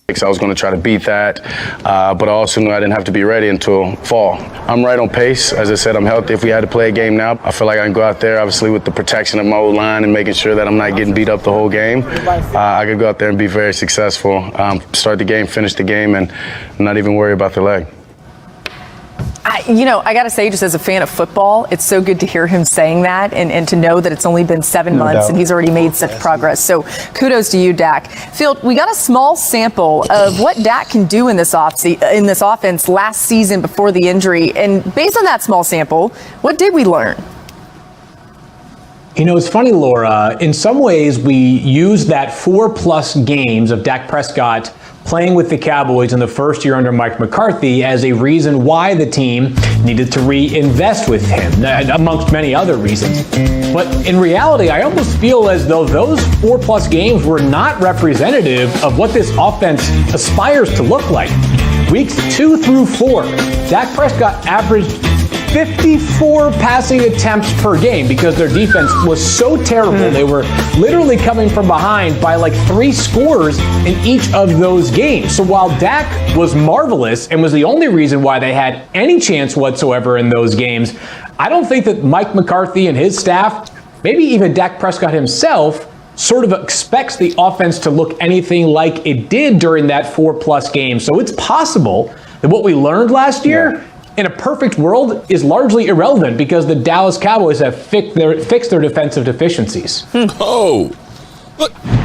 I was going to try to beat that, but I also knew I didn't have to be ready until fall. I'm right on pace. As I said, I'm healthy. If we had to play a game now, I feel like I can go out there, obviously, with the protection of my O-line and making sure that I'm not getting beat up the whole game. I could go out there and be very successful, start the game, finish the game, and not even worry about the leg. I got to say, just as a fan of football, it's so good to hear him saying that and to know that it's only been 7 months and he's already made such progress. So kudos to you, Dak. Phil, we got a small sample of what Dak can do in this offense last season before the injury. And based on that small sample, what did we learn? It's funny, Laura. In some ways, we use that 4+ games of Dak Prescott playing with the Cowboys in the first year under Mike McCarthy as a reason why the team needed to reinvest with him, amongst many other reasons. But in reality, I almost feel as though those 4+ games were not representative of what this offense aspires to look like. Weeks 2 through 4, Dak Prescott averaged 54 passing attempts per game because their defense was so terrible. They were literally coming from behind by like 3 scores in each of those games. So while Dak was marvelous and was the only reason why they had any chance whatsoever in those games, I don't think that Mike McCarthy and his staff, maybe even Dak Prescott himself, sort of expects the offense to look anything like it did during that 4+ games. So it's possible that what we learned last year in a perfect world is largely irrelevant because the Dallas Cowboys have fixed their defensive deficiencies.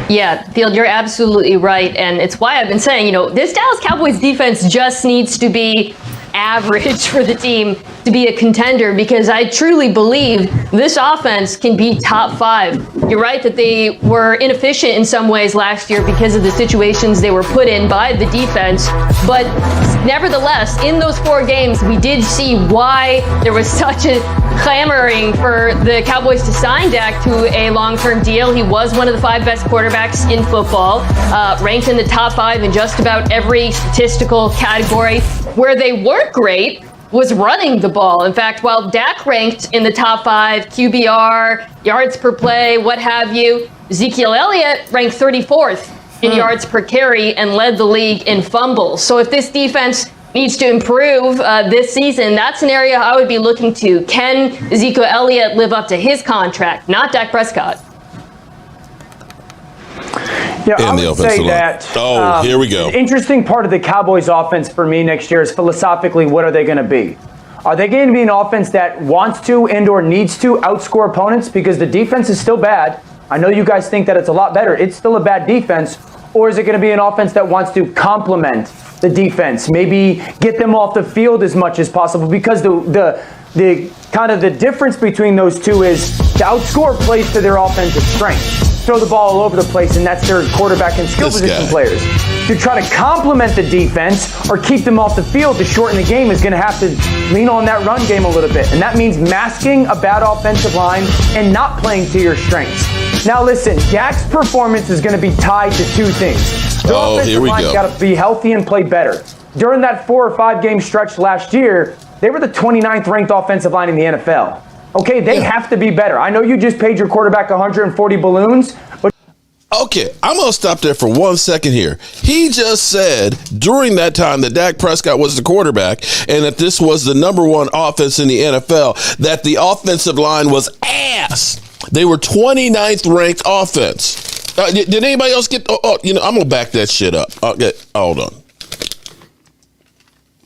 Yeah, Field, you're absolutely right. And it's why I've been saying, this Dallas Cowboys defense just needs to be average for the team to be a contender, because I truly believe this offense can be top 5. You're right that they were inefficient in some ways last year because of the situations they were put in by the defense. But nevertheless, in those 4 games, we did see why there was such a clamoring for the Cowboys to sign Dak to a long-term deal. He was one of the 5 best quarterbacks in football, ranked in the top 5 in just about every statistical category. Where they weren't great was running the ball. In fact, while Dak ranked in the top 5, QBR, yards per play, what have you, Ezekiel Elliott ranked 34th in yards per carry and led the league in fumbles. So if this defense needs to improve this season, that's an area I would be looking to. Can Ezekiel Elliott live up to his contract, not Dak Prescott? Yeah, I would say that. Here we go. The interesting part of the Cowboys offense for me next year is philosophically, what are they going to be? Are they going to be an offense that wants to and or needs to outscore opponents because the defense is still bad? I know you guys think that it's a lot better. It's still a bad defense. Or is it going to be an offense that wants to complement the defense? Maybe get them off the field as much as possible, because the kind of the difference between those two is to outscore plays to their offensive strength. Throw the ball all over the place, and that's their quarterback and skill position players. To try to complement the defense or keep them off the field to shorten the game is going to have to lean on that run game a little bit. And that means masking a bad offensive line and not playing to your strengths. Now listen, Dak's performance is going to be tied to 2 things. The offensive line's got to be healthy and play better. During that 4 or 5 game stretch last year, they were the 29th ranked offensive line in the NFL. Okay, they have to be better. I know you just paid your quarterback 140 balloons, but... Okay, I'm going to stop there for 1 second here. He just said during that time that Dak Prescott was the quarterback and that this was the number 1 offense in the NFL, that the offensive line was ass. They were 29th ranked offense. Did anybody else get... I'm going to back that shit up. Okay, hold on.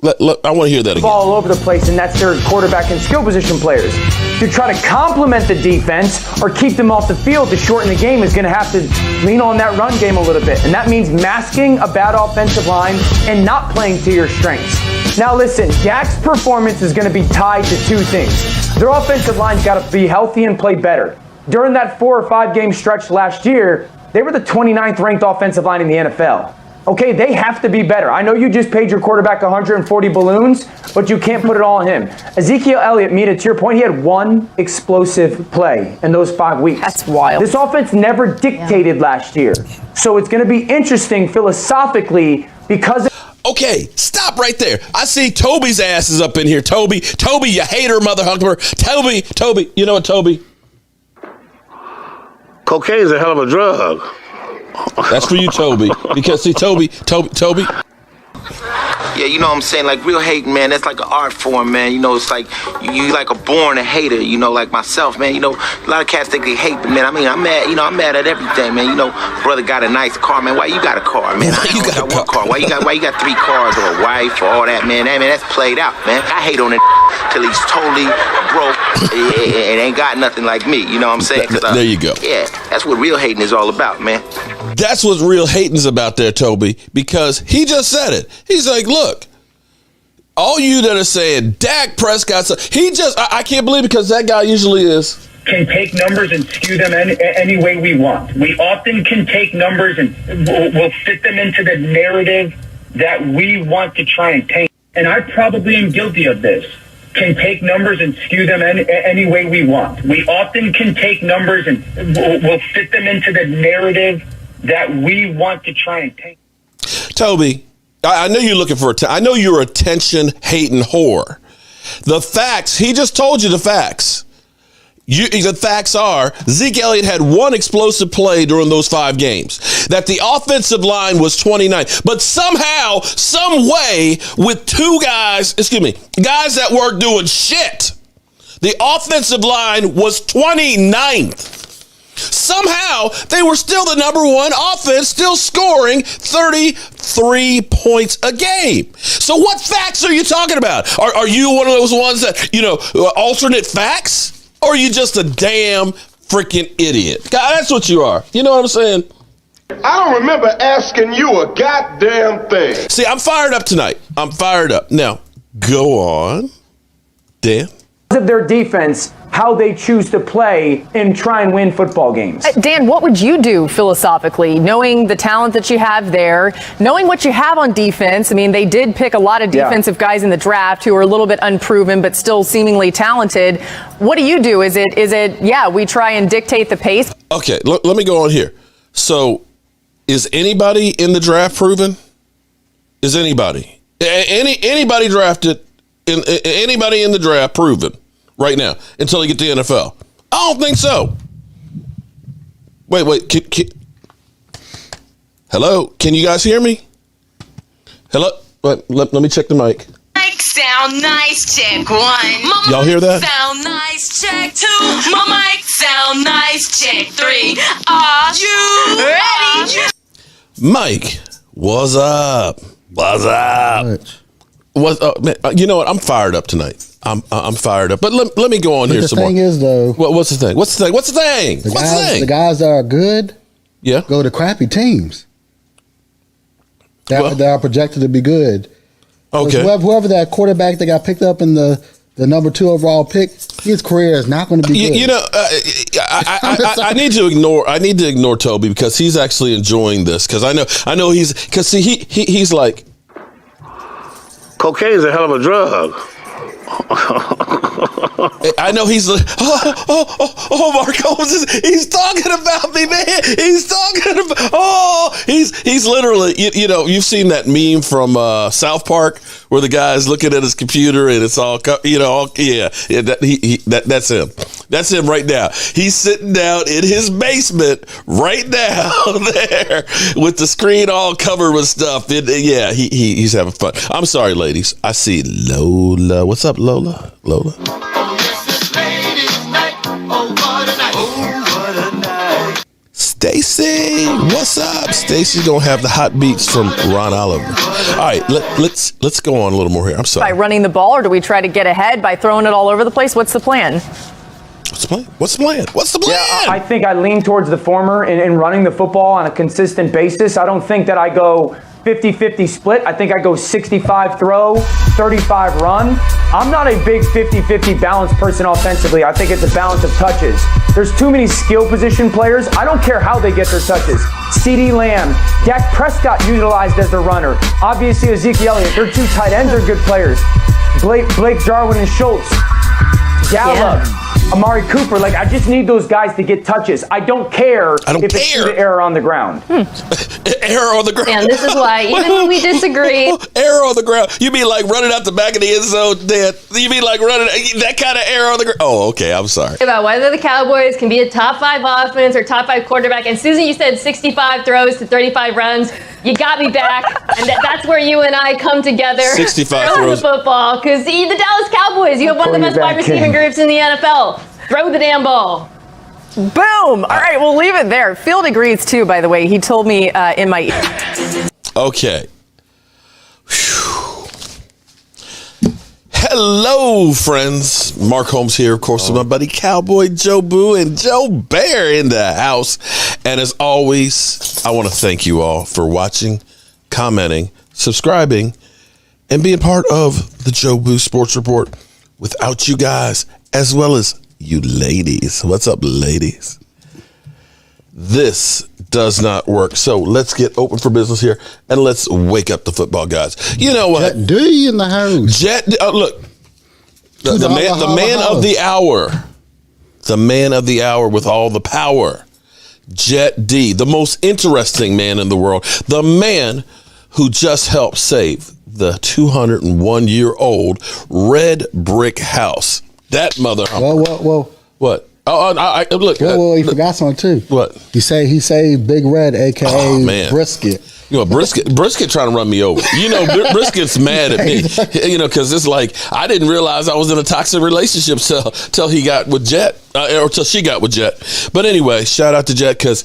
I want to hear that again. Ball all over the place, and that's their quarterback and skill position players. To try to complement the defense or keep them off the field to shorten the game is going to have to lean on that run game a little bit. And that means masking a bad offensive line and not playing to your strengths. Now listen, Dak's performance is going to be tied to 2 things. Their offensive line's got to be healthy and play better. During that 4 or 5 game stretch last year, they were the 29th ranked offensive line in the NFL. Okay, they have to be better. I know you just paid your quarterback 140 balloons, but you can't put it all on him. Ezekiel Elliott, Mita, to your point, he had 1 explosive play in those 5 weeks. That's wild. This offense never dictated last year. So it's going to be interesting philosophically because... Okay, stop right there. I see Toby's ass is up in here. Toby, you hater, mother hunker. Toby, you know what, Toby? Cocaine's a hell of a drug. That's for you, Toby. Because see, Toby. Yeah, you know what I'm saying? Like, real hating, man, that's like an art form, man. You know, it's like you like a born a hater, you know, like myself, man. You know, a lot of cats think they hate, but, man, I mean, I'm mad at everything, man. You know, brother got a nice car, man. Why you got a car, man? Why you got one car? Why you got 3 cars or a wife or all that, man? That's played out, man. I hate on it till he's totally broke and ain't got nothing like me, you know what I'm saying? There you go. Yeah, that's what real hating is all about, man. That's what real hating's about there, Toby, because he just said it. He's like, look, all you that are saying Dak Prescott, I can't believe it because that guy usually is. Can take numbers and skew them any way we want. We often can take numbers and we'll fit them into the narrative that we want to try and paint. And I probably am guilty of this. Can take numbers and skew them any way we want. We often can take numbers and we'll fit them into the narrative that we want to try and paint. Toby, I know you're looking for I know you're a attention-hating whore. The facts, he just told you the facts. The facts are Zeke Elliott had 1 explosive play during those 5 games. That the offensive line was 29. But somehow, some way, with 2 guys that weren't doing shit, the offensive line was 29th. Somehow, they were still the number 1 offense, still scoring 33 points a game. So what facts are you talking about? Are you one of those ones that, alternate facts? Or are you just a damn freaking idiot? God, that's what you are. You know what I'm saying? I don't remember asking you a goddamn thing. See, I'm fired up tonight. I'm fired up. Now, go on, Dan. Of their defense, how they choose to play and try and win football games. Dan, what would you do philosophically, knowing the talent that you have there, knowing what you have on defense? I mean, they did pick a lot of defensive guys in the draft who are a little bit unproven, but still seemingly talented. What do you do? Is it, we try and dictate the pace? Okay, let me go on here. So, is anybody in the draft proven? Is anybody? Anybody drafted? Anybody in the draft proven right now until they get to the NFL? I don't think so. Wait. Hello? Can you guys hear me? Hello? Wait, let me check the mic. Mic sound nice, check 1. Y'all hear that? Sound nice, check 2. My mic sound nice, check 3. Are you ready? Mike, what's up? What's up? Man, you know what? I'm fired up tonight. I'm fired up. But let me go on here some more. The thing is, though. What's the thing? What's the thing? The guys that are good go to crappy teams. That are projected to be good. Okay. Whoever that quarterback that got picked up in the number 2 overall pick, his career is not going to be good. I need to ignore Toby because he's actually enjoying this because I know he's like. Cocaine is a hell of a drug. I know he's like, Mark Holmes he's talking about me, man. He's literally, you've seen that meme from South Park where the guy's looking at his computer and it's all, that's him. That's him right now. He's sitting down in his basement right now there with the screen all covered with stuff. He's having fun. I'm sorry, ladies. I see Lola. What's up, Lola? Stacy, what's up? Stacy's gonna have the hot beats from Ron Oliver. All right, let's go on a little more here. I'm sorry. By running the ball, or do we try to get ahead by throwing it all over the place? What's the plan? What's the plan? Yeah, I think I lean towards the former in running the football on a consistent basis. I don't think that I go 50-50 split. I think I go 65 throw, 35 run. I'm not a big 50-50 balanced person offensively. I think it's a balance of touches. There's too many skill position players. I don't care how they get their touches. CeeDee Lamb, Dak Prescott utilized as a runner. Obviously, Zeke Elliott. Their 2 tight ends are good players. Blake Jarwin and Schultz. Gallup. Amari Cooper. Like, I just need those guys to get touches. I don't care if it's due to error on the ground. Error on the ground. And this is why, even when we disagree. Error on the ground. You mean like running out the back of the end zone, Dan? You mean like running that kind of error on the ground? Oh, okay. I'm sorry. About whether the Cowboys can be a top 5 offense or top 5 quarterback. And Susan, you said 65 throws to 35 runs. You got me back. And that's where you and I come together. 65 Throw throws. the football. Because the Dallas Cowboys, you have one of the best wide receiving groups in the NFL. Throw the damn ball. Boom. All right, we'll leave it there. Field agrees, too, by the way. He told me in my ear. Okay. Hello, friends. Mark Holmes here, of course, with my buddy Cowboy Jobu and Joe Bear in the house. And as always, I want to thank you all for watching, commenting, subscribing, and being part of the Jobu Sports Report. Without you guys, as well as you ladies. What's up, ladies? This does not work. So let's get open for business here and let's wake up the football gods. You know what? Jet D in the house. Look, the man of the hour. The man of the hour with all the power. Jet D, the most interesting man in the world. The man who just helped save the 201-year-old red brick house. That mother. Whoa. What? Look. Whoa, he forgot something too. What? He saved Big Red, aka Brisket. You know, Brisket trying to run me over. You know, Brisket's mad at me. You know, because it's like I didn't realize I was in a toxic relationship till he got with Jet, or till she got with Jet. But anyway, shout out to Jet because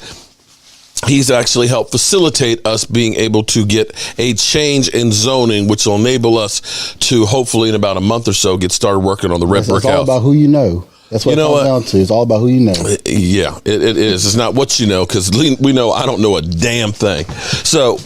he's actually helped facilitate us being able to get a change in zoning, which will enable us to hopefully in about a month or so get started working on the red brick house. It's all about who you know. That's what it comes down to. It's all about who you know. Yeah, it is. It's not what you know, because we know I don't know a damn thing. So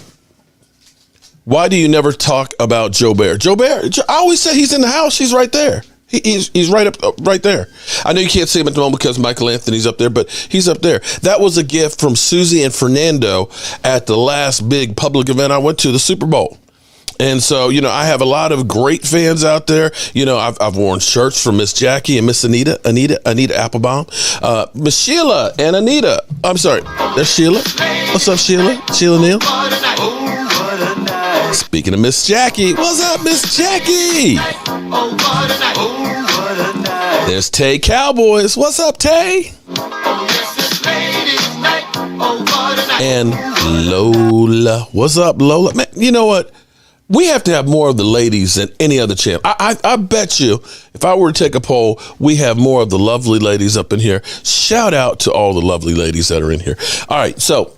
why do you never talk about Joe Bear? Joe Bear, I always say he's in the house. He's right there. He's right there. I know you can't see him at the moment because Michael Anthony's up there, but he's up there. That was a gift from Susie and Fernando at the last big public event I went to, the Super Bowl. And so, you know, I have a lot of great fans out there. You know, I've worn shirts from Miss Jackie and Miss Anita Applebaum, Miss Sheila and Anita. I'm sorry, there's Sheila. What's up, Sheila? Sheila Neal. Speaking of Miss Jackie, what's up, Miss Jackie? There's Tay Cowboys. What's up, Tay? And Lola. What's up, Lola? Man, you know what? We have to have more of the ladies than any other channel. I bet you if I were to take a poll, we have more of the lovely ladies up in here. Shout out to all the lovely ladies that are in here. All right, so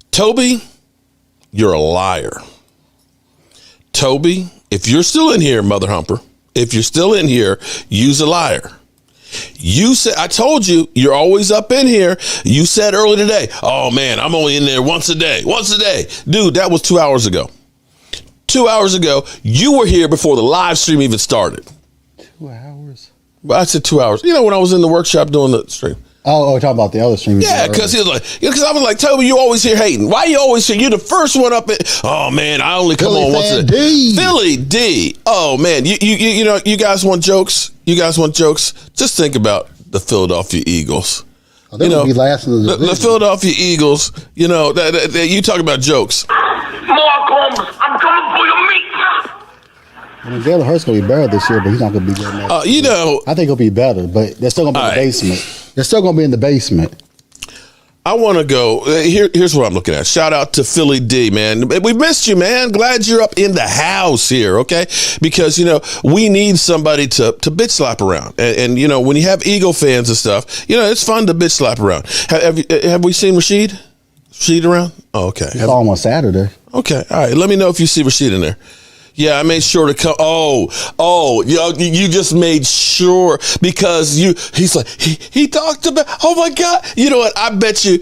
Toby, you're a liar. Toby, if you're still in here, Mother Humper, if you're still in here, you's a liar. You said, I told you, you're always up in here. You said earlier today, oh man, I'm only in there once a day. Dude, that was 2 hours ago. 2 hours ago, you were here before the live stream even started. 2 hours? Well, I said 2 hours. You know, when I was in the workshop doing the stream. Oh, talking about the other stream. Yeah, because he was like, because I was like, Toby, you always here hating. Why you always here? You're the first one up. Oh man, I only come on once a day. Philly D. Oh man, you know, you guys want jokes? Just think about the Philadelphia Eagles. Oh, they would be last in the division. The Philadelphia Eagles. You know, you talk about jokes. Mark Holmes, I'm coming for your meat. I mean, Jalen Hurts going to be better this year, but he's not going to be good enough. You know, I think he'll be better, but they're still going to be in the basement. They're still going to be in the basement. I want to go. Here's what I'm looking at. Shout out to Philly D, man. We missed you, man. Glad you're up in the house here, okay? Because, you know, we need somebody to bitch slap around. And, you know, when you have Eagle fans and stuff, you know, it's fun to bitch slap around. Have we seen Rashid? Rashid around? Oh, okay. It's almost Saturday. Okay. All right. Let me know if you see Rashid in there. Yeah, I made sure to come. You just made sure because he's like, he talked about, oh my God. You know what? I bet you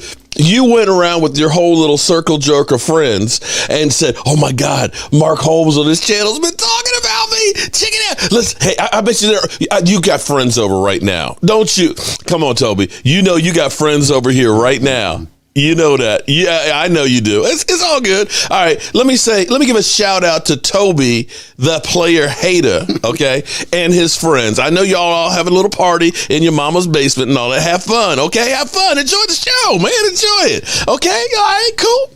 went around with your whole little circle jerk of friends and said, oh my God, Mark Holmes on this channel has been talking about me. Check it out. Hey, I bet you got friends over right now. Don't you? Come on, Toby. You know you got friends over here right now. You know that. Yeah, I know you do. It's all good. All right, let me give a shout out to Toby, the player hater, okay, and his friends. I know y'all all have a little party in your mama's basement and all that. Have fun, okay? Have fun. Enjoy the show, man. Enjoy it. Okay? All right, cool.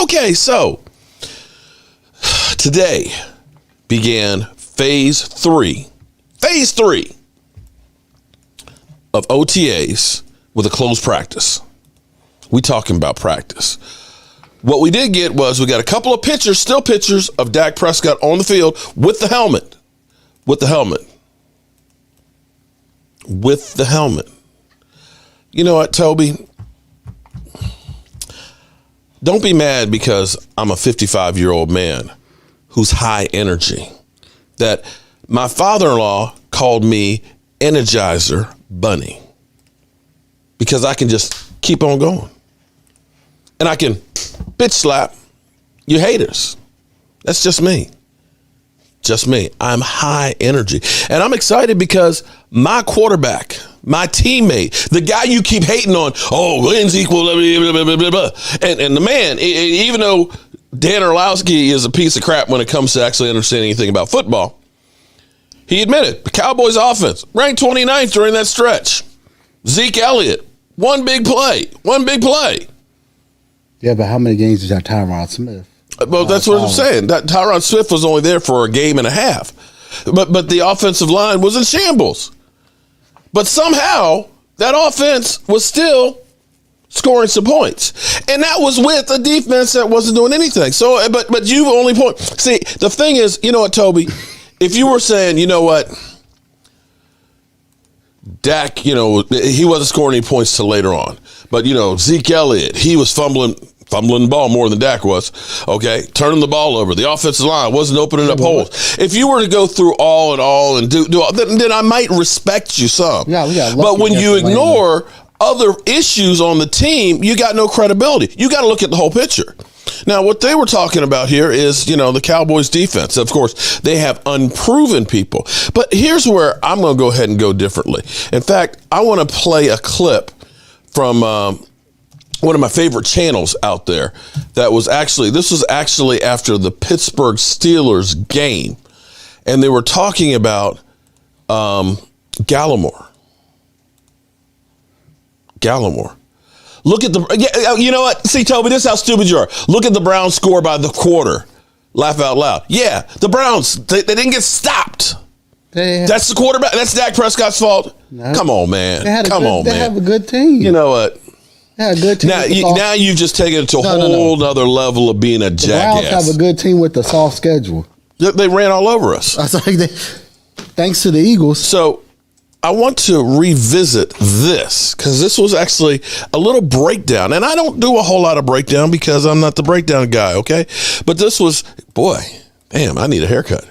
Okay, so today began phase three of OTAs with a closed practice. We talking about practice. What we did get was we got a couple of still pictures of Dak Prescott on the field with the helmet. You know what, Toby? Don't be mad because I'm a 55-year-old man who's high energy. That my father-in-law called me Energizer Bunny because I can just keep on going. And I can bitch slap you haters. That's just me. I'm high energy. And I'm excited because my quarterback, my teammate, the guy you keep hating on, wins equal, blah, blah, blah, blah, blah. And the man, even though Dan Orlowski is a piece of crap when it comes to actually understanding anything about football, he admitted the Cowboys offense ranked 29th during that stretch. Zeke Elliott, one big play. Yeah, but how many games did that Tyron Smith? Well, that's what I'm saying. That Tyron Smith was only there for a game and a half. But the offensive line was in shambles. But somehow that offense was still scoring some points. And that was with a defense that wasn't doing anything. So, but you only point. See, the thing is, you know what, Toby? If you were saying, you know what, Dak, he wasn't scoring any points till later on. But, Zeke Elliott, he was fumbling the ball more than Dak was, okay? Turning the ball over. The offensive line wasn't opening up holes. If you were to go through all and do all, then I might respect you some. Yeah, we got but when you ignore other issues on the team, you got no credibility. You got to look at the whole picture. Now, what they were talking about here is, the Cowboys defense. Of course, they have unproven people. But here's where I'm going to go ahead and go differently. In fact, I want to play a clip from one of my favorite channels out there. This was actually after the Pittsburgh Steelers game. And they were talking about Gallimore. Look at you know what? See, Toby, this is how stupid you are. Look at the Browns score by the quarter. Laugh out loud. Yeah, the Browns, they didn't get stopped. That's the quarterback. That's Dak Prescott's fault. No. Come on, man. They have a good team. You know what? They had a good team. Now you've just taken it to a whole other level of being a jackass. The Browns have a good team with the soft schedule. They ran all over us. Thanks to the Eagles. So I want to revisit this because this was actually a little breakdown. And I don't do a whole lot of breakdown because I'm not the breakdown guy, okay? But this was, I need a haircut.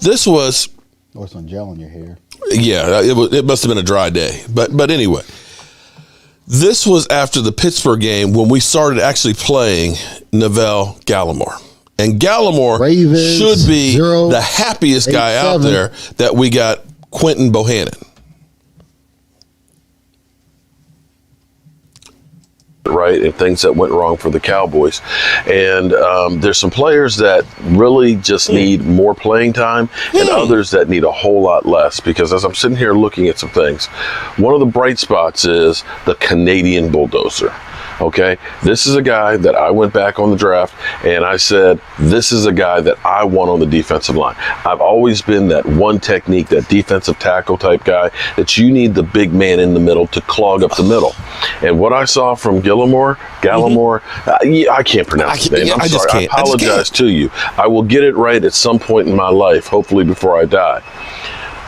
This was... Or some gel in your hair. Yeah, it must have been a dry day. But anyway, this was after the Pittsburgh game when we started actually playing Neville Gallimore. And Gallimore should be the happiest guy out there that we got Quentin Bohannon. Right, and things that went wrong for the Cowboys. And there's some players that really just need more playing time and others that need a whole lot less, because as I'm sitting here looking at some things, one of the bright spots is the Canadian Bulldozer. Okay, this is a guy that I went back on the draft and I said, this is a guy that I want on the defensive line. I've always been that one technique, that defensive tackle type guy that you need the big man in the middle to clog up the middle. And what I saw from Gallimore, I can't pronounce his name. I'm sorry. I apologize to you. I will get it right at some point in my life, hopefully before I die.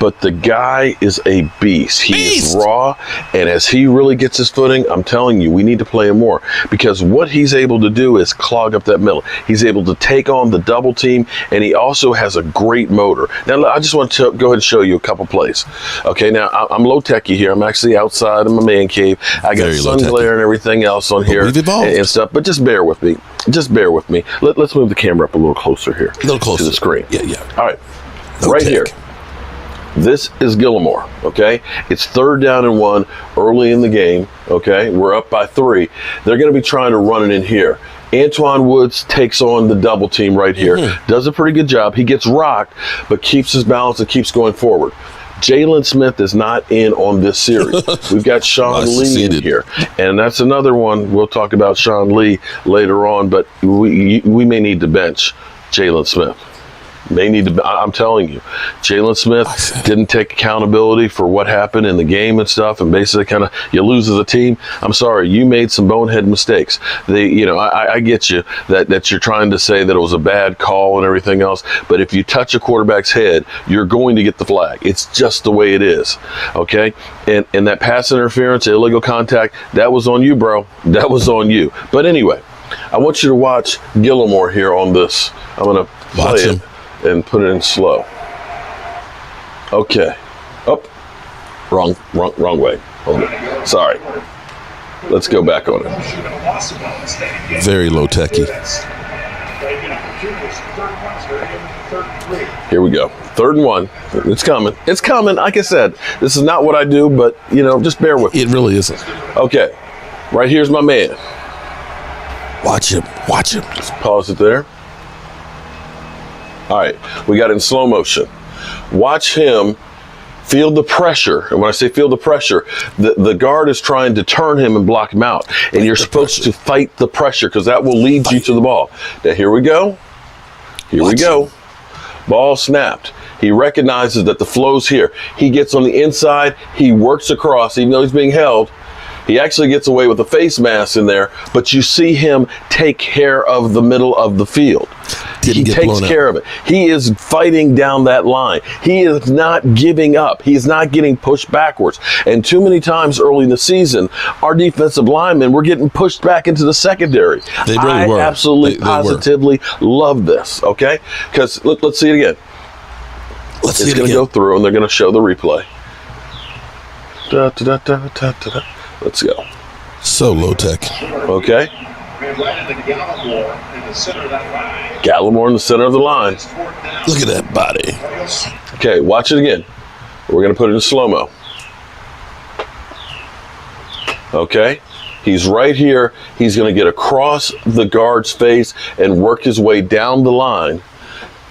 But the guy is a beast. He is raw, and as he really gets his footing, I'm telling you, we need to play him more, because what he's able to do is clog up that middle. He's able to take on the double team, and he also has a great motor. Now, I just want to go ahead and show you a couple plays. Okay, now, I'm low-techy here. I'm actually outside in my man cave. I got sun glare and everything else on here and stuff, but just bear with me. Just bear with me. Let's move the camera up a little closer here. A little closer to the screen. Yeah. All right, right here. This is Gilmore, okay? It's 3rd down and 1 early in the game, okay? We're up by 3. They're going to be trying to run it in here. Antoine Woods takes on the double team right here. Does a pretty good job. He gets rocked, but keeps his balance and keeps going forward. Jalen Smith is not in on this series. We've got Sean Lee in here. And that's another one. We'll talk about Sean Lee later on, but we may need to bench Jalen Smith. I'm telling you, Jalen Smith didn't take accountability for what happened in the game and stuff, and basically you lose as a team. I'm sorry, you made some bonehead mistakes. I get you that you're trying to say that it was a bad call and everything else, but if you touch a quarterback's head, you're going to get the flag. It's just the way it is, okay? And that pass interference, illegal contact, that was on you, bro. That was on you. But anyway, I want you to watch Gilmore here on this. I'm going to play it and put it in slow. Okay. Up. Wrong way. Hold it. Sorry. Let's go back on it. Very low techy. Here we go. 3rd and 1. It's coming. It's coming. Like I said, this is not what I do, but, just bear with me. It really isn't. Okay. Right here's my man. Watch him. Watch him. Just pause it there. All right, we got it in slow motion. Watch him feel the pressure. And when I say feel the pressure, the guard is trying to turn him and block him out. And you're supposed to fight the pressure because that will lead you to the ball. Now, here we go. Here we go. Ball snapped. He recognizes that the flow's here. He gets on the inside. He works across, even though he's being held. He actually gets away with a face mask in there, but you see him take care of the middle of the field. He takes care of it. He is fighting down that line. He is not giving up. He's not getting pushed backwards. And too many times early in the season, our defensive linemen were getting pushed back into the secondary. They really were. I absolutely, positively love this, okay? Because let's see it again. Let's see it again. It's going to go through, and they're going to show the replay. Let's go. So low tech. Okay. Gallimore in the center of the line. Look at that body. Okay, watch it again. We're going to put it in slow-mo. Okay. He's right here. He's going to get across the guard's face and work his way down the line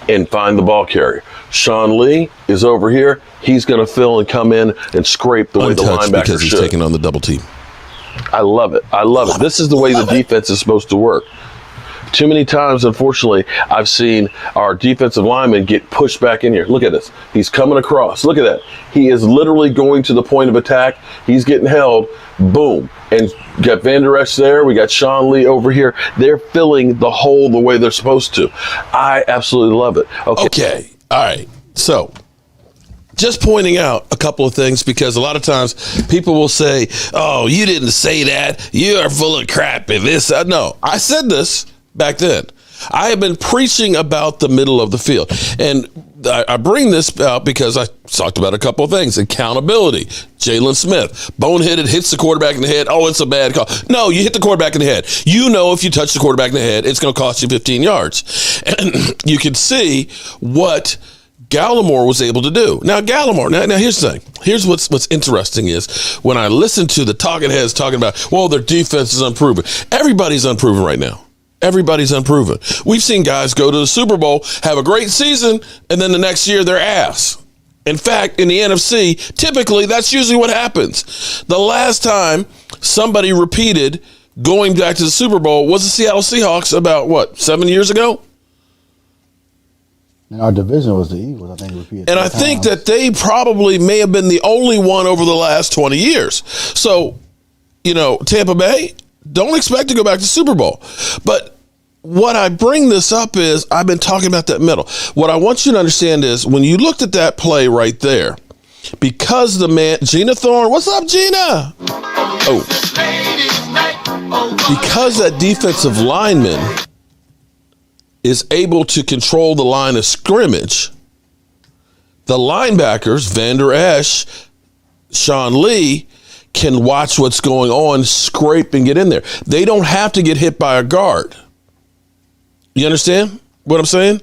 and find the ball carrier. Sean Lee is over here. He's going to fill and come in and scrape the way the linebacker because he's should. taking on the double team. I love it. I love it. This is the way the defense is supposed to work. Too many times, unfortunately, I've seen our defensive linemen get pushed back in here. Look at this. He's coming across. Look at that. He is literally going to the point of attack. He's getting held. Boom. And got Van Der Esch there. We got Sean Lee over here. They're filling the hole the way they're supposed to. I absolutely love it. Okay. All right. So, just pointing out a couple of things, because a lot of times people will say, oh, you didn't say that. You are full of crap. And this. No, I said this back then. I have been preaching about the middle of the field. And I bring this out because I talked about a couple of things. Accountability. Jalen Smith, boneheaded, hits the quarterback in the head. Oh, it's a bad call. No, you hit the quarterback in the head. You know if you touch the quarterback in the head, it's going to cost you 15 yards. And you can see what Gallimore was able to do. Now, Gallimore, now here's the thing. Here's what's interesting is when I listen to the talking heads talking about, well, their defense is unproven. Everybody's unproven right now. Everybody's unproven. We've seen guys go to the Super Bowl, have a great season, and then the next year they're ass. In fact, in the NFC, typically that's usually what happens. The last time somebody repeated going back to the Super Bowl was the Seattle Seahawks about, 7 years ago? And our division was the Eagles, I think. Repeated and I think that they probably may have been the only one over the last 20 years. So, Tampa Bay, don't expect to go back to Super Bowl. But what I bring this up is I've been talking about that middle. What I want you to understand is when you looked at that play right there, because the man, Gina Thorne, what's up, Gina? Oh. Because that defensive lineman is able to control the line of scrimmage, the linebackers, Van Der Esch, Sean Lee, can watch what's going on, scrape and get in there. They don't have to get hit by a guard. You understand what I'm saying?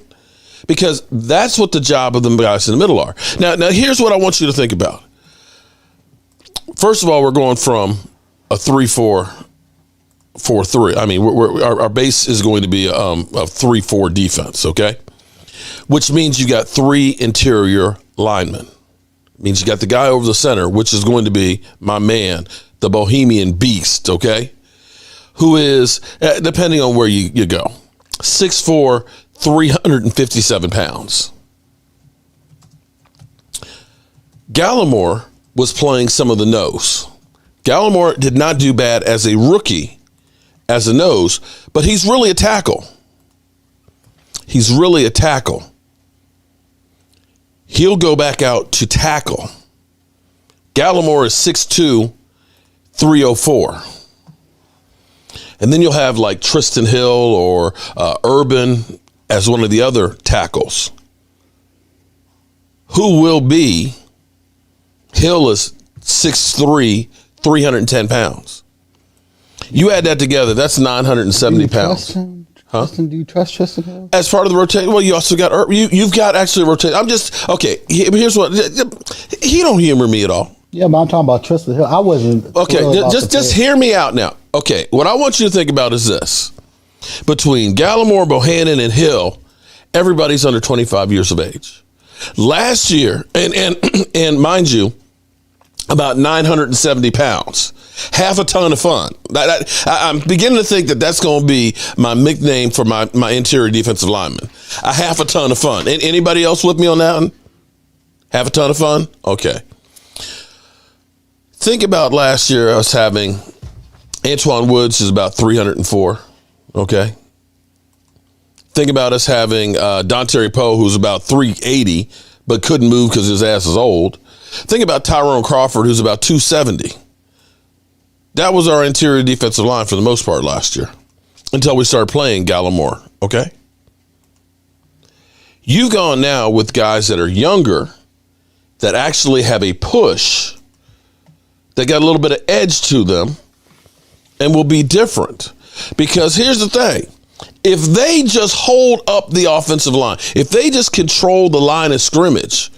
because that's what the job of the guys in the middle are. Now here's what I want you to think about. First of all, we're going from a 3-4-4-3. I mean, our base is going to be a 3-4 defense, okay? Which means you got 3 interior linemen. Means you got the guy over the center, which is going to be my man, the Bohemian Beast, okay? Who is, depending on where you go, 6'4", 357 pounds. Gallimore was playing some of the nose. Gallimore did not do bad as a rookie, as a nose, but he's really a tackle. He's really a tackle. He'll go back out to tackle. Gallimore is 6'2", 304. And then you'll have like Tristan Hill or Urban as one of the other tackles. Who will be? Hill is 6'3", 310 pounds. You add that together, that's 970 pounds. Huh? Do you trust Tristan Hill? As part of the rotation, well, you also got you've got actually a rotation. I'm just okay. Here's what he don't humor me at all. Yeah, but I'm talking about Tristan Hill. I wasn't. Okay, just hear me out now. Okay, what I want you to think about is this: between Gallimore, Bohannon, and Hill, everybody's under 25 years of age. Last year, and mind you, about 970 pounds. Half a ton of fun. I'm beginning to think that that's going to be my nickname for my interior defensive lineman. A half a ton of fun. Anybody else with me on that one? Half a ton of fun? Okay. Think about last year I was having Antoine Woods is about 304. Okay. Think about us having Dontarie Poe, who's about 380, but couldn't move because his ass is old. Think about Tyrone Crawford, who's about 270. That was our interior defensive line for the most part last year until we started playing Gallimore, okay? You've gone now with guys that are younger that actually have a push, that got a little bit of edge to them and will be different. Because here's the thing. If they just hold up the offensive line, if they just control the line of scrimmage,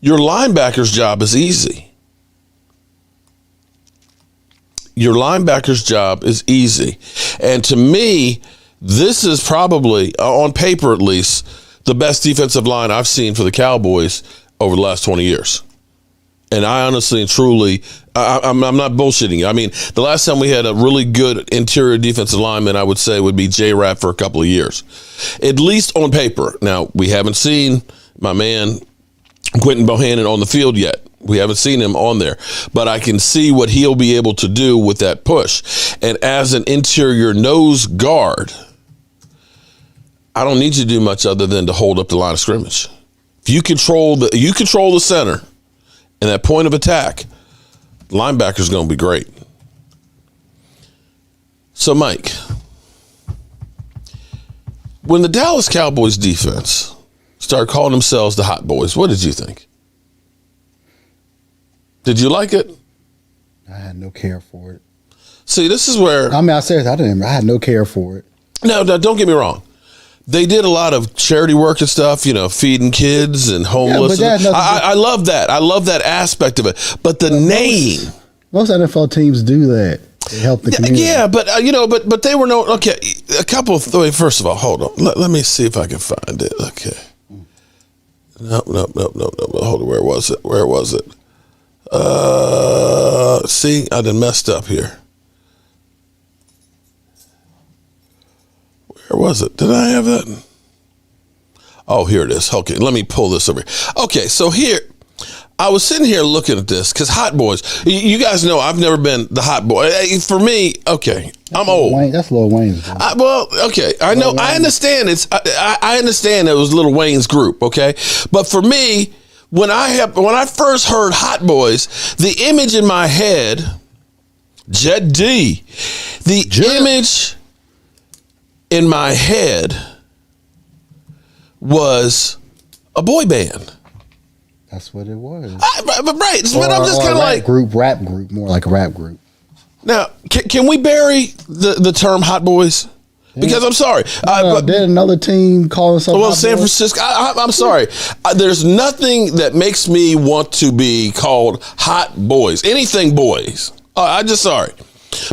your linebacker's job is easy. Your linebacker's job is easy. And to me, this is probably, on paper at least, the best defensive line I've seen for the Cowboys over the last 20 years. And I honestly and truly, I'm not bullshitting you. I mean, the last time we had a really good interior defensive lineman, I would say, would be J-Rap for a couple of years. At least on paper. Now, we haven't seen my man Quentin Bohannon on the field yet. We haven't seen him on there, but I can see what he'll be able to do with that push. And as an interior nose guard, I don't need you to do much other than to hold up the line of scrimmage. If you control the center and that point of attack, linebacker's going to be great. So, Mike, when the Dallas Cowboys defense started calling themselves the Hot Boys, what did you think? Did you like it? I had no care for it. See, this is where... I had no care for it. No, don't get me wrong. They did a lot of charity work and stuff, feeding kids and homeless. Yeah, I love that. I love that aspect of it. But the name... Most NFL teams do that. They help the community. Yeah, but, but they were no... Okay, a couple of... First of all, hold on. Let me see if I can find it. Okay. No. Hold on. Where was it? See, I done messed up here. Where was it? Did I have that? Oh, here it is. Okay, let me pull this over here. Okay, so here, I was sitting here looking at this because Hot Boys, you guys know I've never been the hot boy. For me, okay, I'm old. That's Lil Wayne's. Okay, I know, I understand I understand it was Lil Wayne's group, okay? But for me, when I first heard Hot Boys, the image in my head, Jet D, image in my head was a boy band. That's what it was. Right. But I'm just kind of like rap group, more like a rap group. Now, can we bury the term Hot Boys? Because I'm sorry. Did another team call us? Well, San Francisco. I'm sorry. There's nothing that makes me want to be called hot boys. Anything boys. I'm just sorry.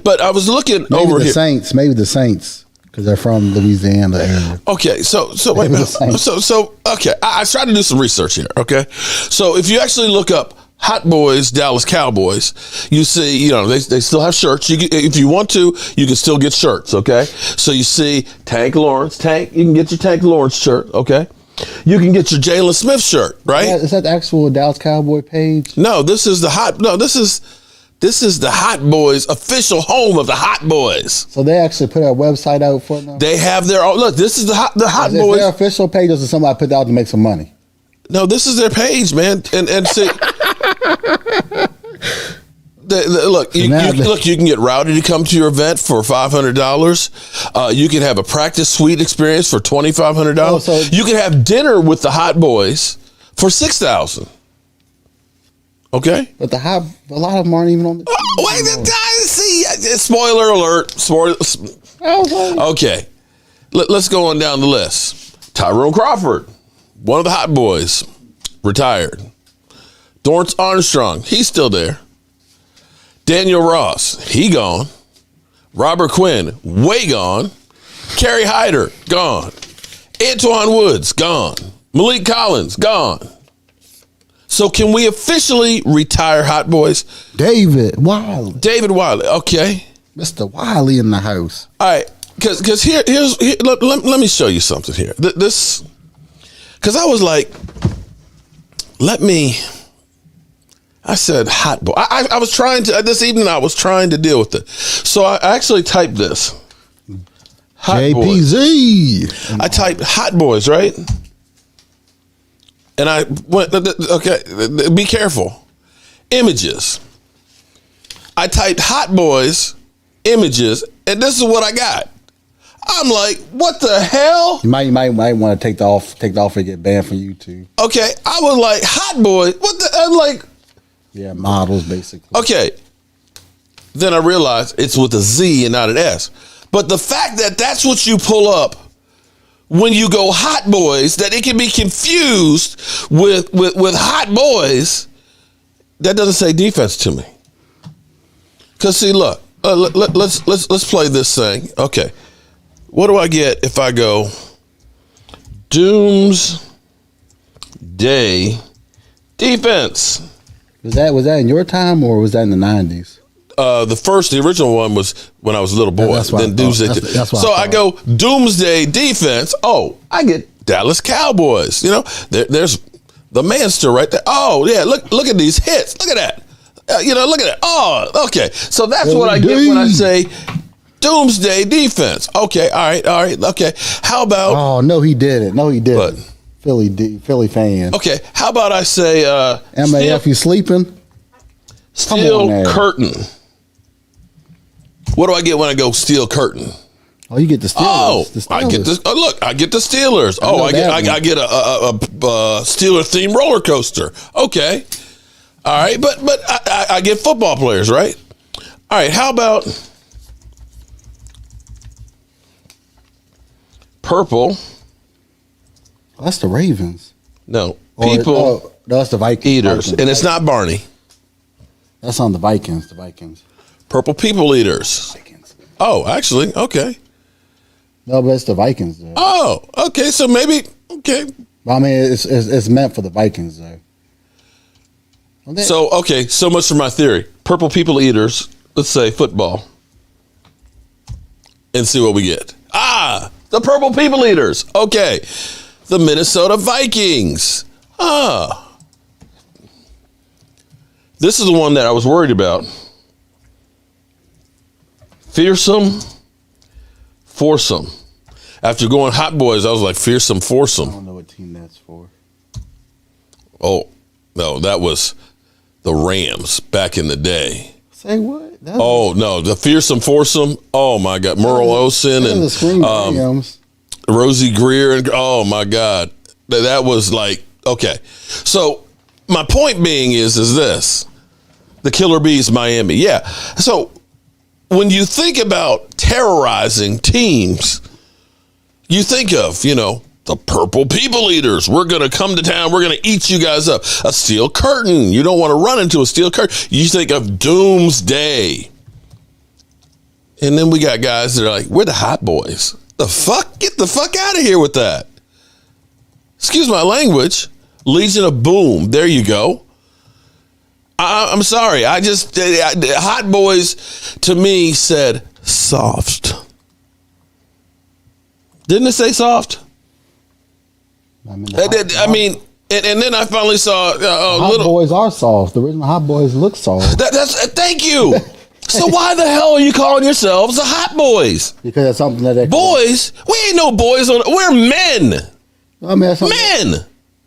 But I was looking over here. Maybe the Saints, because they're from Louisiana area. Okay, so wait a minute. So okay, I tried to do some research here. Okay, so if you actually look up Hot Boys, Dallas Cowboys, you see, they still have shirts. If you want to, you can still get shirts, okay? So you see Tank Lawrence, you can get your Tank Lawrence shirt, okay? You can get your Jalen Smith shirt, right? Is that the actual Dallas Cowboy page? No, this is the Hot Boys official home of the Hot Boys. So they actually put a website out for them? They have their own, look, this is the Hot Boys. Is their official page, or is it somebody put out to make some money? No, this is their page, man. And see, look, you can get Rowdy to come to your event for $500. You can have a practice suite experience for $2,500. You can have dinner with the Hot Boys for $6,000. Okay, but a lot of them aren't even on the. Spoiler alert! Okay, let's go on down the list. Tyrone Crawford, one of the Hot Boys, retired. Dorrance Armstrong, he's still there. Daniel Ross, he gone. Robert Quinn, way gone. Kerry Hyder, gone. Antoine Woods, gone. Malik Collins, gone. So can we officially retire Hot Boys? David Wiley, okay. Mr. Wiley in the house. All right, because let me show you something here. Because I was like, I said hot boy. I was trying to, this evening I was trying to deal with it. So I actually typed this. Hot JPZ. Boys. I typed Hot Boys, right? And I went, okay, be careful. Images. I typed Hot Boys, images, and this is what I got. I'm like, what the hell? You might want to take the off and get banned from YouTube. Okay, I was like, Hot Boys, I'm like. Yeah, models basically. Okay. Then I realized it's with a Z and not an S. But the fact that that's what you pull up when you go Hot Boys, that it can be confused with Hot Boys, that doesn't say defense to me. Because see, look, let's play this thing. Okay. What do I get if I go Doomsday Defense? Was that in your time, or was that in the 90s? The original one was when I was a little boy. Then Doomsday. So I go Doomsday Defense. Oh, I get Dallas Cowboys. There's the Manster right there. Oh yeah, look at these hits. Look at that. Look at that. Oh, okay. So that's what I get when I say Doomsday Defense. Okay, all right, okay. How about? Oh no, he didn't. What? Philly fan. Okay, how about I say MAF, you sleeping? Steel Curtain. What do I get when I go Steel Curtain? Oh, you get the Steelers. Oh, I get this. Oh, look, I get the Steelers. I get a Steeler themed roller coaster. Okay, all right, but I get football players, right? All right, how about purple? Oh, that's the Ravens. No, no, that's the Vikings. Eaters, and it's not Barney. That's on the Vikings. The Vikings. Purple people eaters. Vikings. Oh, actually, okay. No, but it's the Vikings, though. Oh, okay. So maybe, okay. Well, I mean, it's meant for the Vikings, though. So, okay, so much for my theory. Purple people eaters, let's say football, and see what we get. The purple people eaters. Okay. The Minnesota Vikings. This is the one that I was worried about. Fearsome Foursome. After going Hot Boys, I was like, Fearsome Foursome. I don't know what team that's for. Oh, no, that was the Rams back in the day. Say what? No, the Fearsome Foursome. Oh, my God. Merle Olsen and Rosie Greer. And oh, my God. That was like, okay. So my point being is this. The Killer Bees, Miami. Yeah. So when you think about terrorizing teams, you think of, the purple people eaters. We're going to come to town. We're going to eat you guys up. A steel curtain. You don't want to run into a steel curtain. You think of doomsday. And then we got guys that are like, we're the hot boys. The fuck? Get the fuck out of here with that. Excuse my language. Legion of Boom. There you go. I'm sorry. Hot boys to me said soft. Didn't it say soft? And then I finally saw Hot boys are soft. The original Hot Boys look soft. Thank you. So why the hell are you calling yourselves the Hot Boys? Because that's something that boys. We ain't no boys. We're men. I mean, that's men.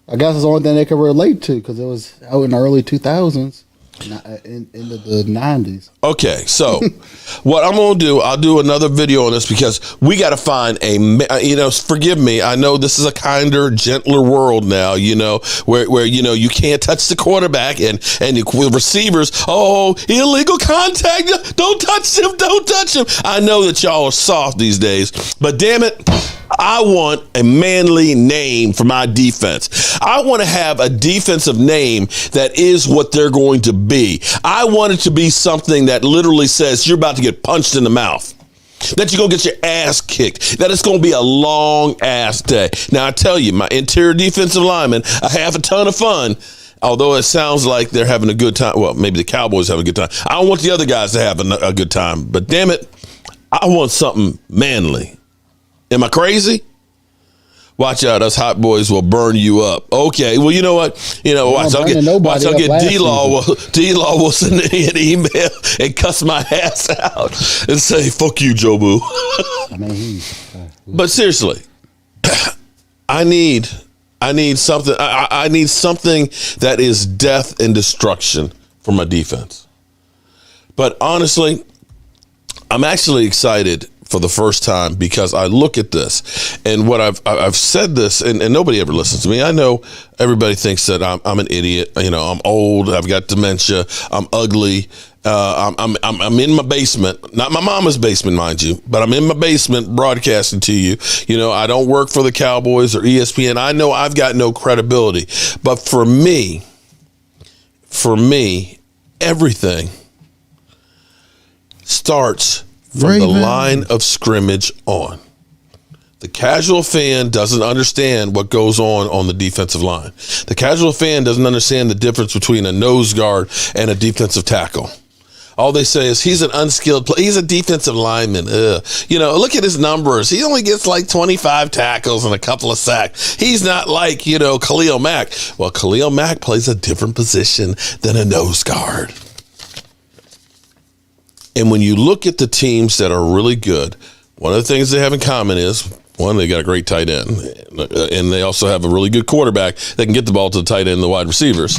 I guess it's the only thing they could relate to because it was out in the early 2000s. Into the 90s. Okay, so what I'm going to do, I'll do another video on this because we got to find forgive me. I know this is a kinder, gentler world now, where you can't touch the quarterback and with receivers, illegal contact. Don't touch him. Don't touch him. I know that y'all are soft these days, but damn it. I want a manly name for my defense. I want to have a defensive name that is what they're going to be. I want it to be something that literally says you're about to get punched in the mouth, that you're going to get your ass kicked, that it's going to be a long ass day. Now, I tell you, my interior defensive linemen, I have a ton of fun. Although it sounds like they're having a good time. Well, maybe the Cowboys have a good time. I don't want the other guys to have a good time. But damn it, I want something manly. Am I crazy? Watch out, us hot boys will burn you up. Okay, well, you know what? Watch, I'll get D-Law will send me an email and cuss my ass out and say, fuck you, Jobu. But seriously, I need something. I need something that is death and destruction for my defense. But honestly, I'm actually excited for the first time because I look at this and what I've said this and nobody ever listens to me. I know everybody thinks that I'm an idiot. I'm old. I've got dementia. I'm ugly. I'm in my basement, not my mama's basement, mind you, but I'm in my basement broadcasting to you. I don't work for the Cowboys or ESPN. I know I've got no credibility, but for me, everything starts from the line of scrimmage on. The casual fan doesn't understand what goes on the defensive line. The casual fan doesn't understand the difference between a nose guard and a defensive tackle. All they say is he's an unskilled player. He's a defensive lineman. Look at his numbers. He only gets like 25 tackles and a couple of sacks. He's not like, Khalil Mack. Well, Khalil Mack plays a different position than a nose guard. And when you look at the teams that are really good, one of the things they have in common is, one, they got a great tight end, and they also have a really good quarterback that can get the ball to the tight end and the wide receivers.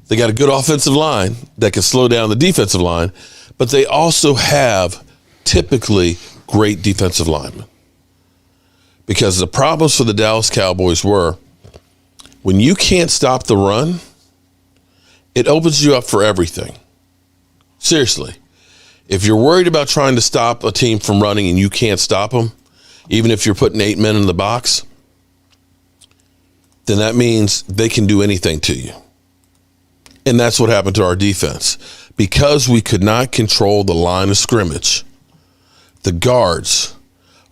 They got a good offensive line that can slow down the defensive line, but they also have typically great defensive linemen. Because the problems for the Dallas Cowboys were, when you can't stop the run, it opens you up for everything. Seriously. If you're worried about trying to stop a team from running and you can't stop them, even if you're putting 8 men in the box, then that means they can do anything to you. And that's what happened to our defense. Because we could not control the line of scrimmage, the guards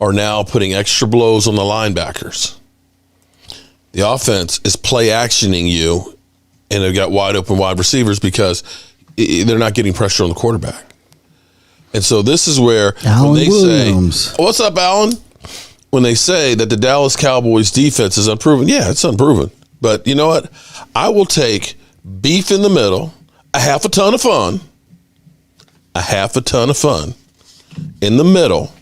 are now putting extra blows on the linebackers. The offense is play actioning you, and they've got wide open wide receivers because they're not getting pressure on the quarterback. And so this is where when they say, what's up, Alan? When they say that the Dallas Cowboys defense is unproven, yeah, it's unproven. But you know what? I will take beef in the middle, a half a ton of fun in the middle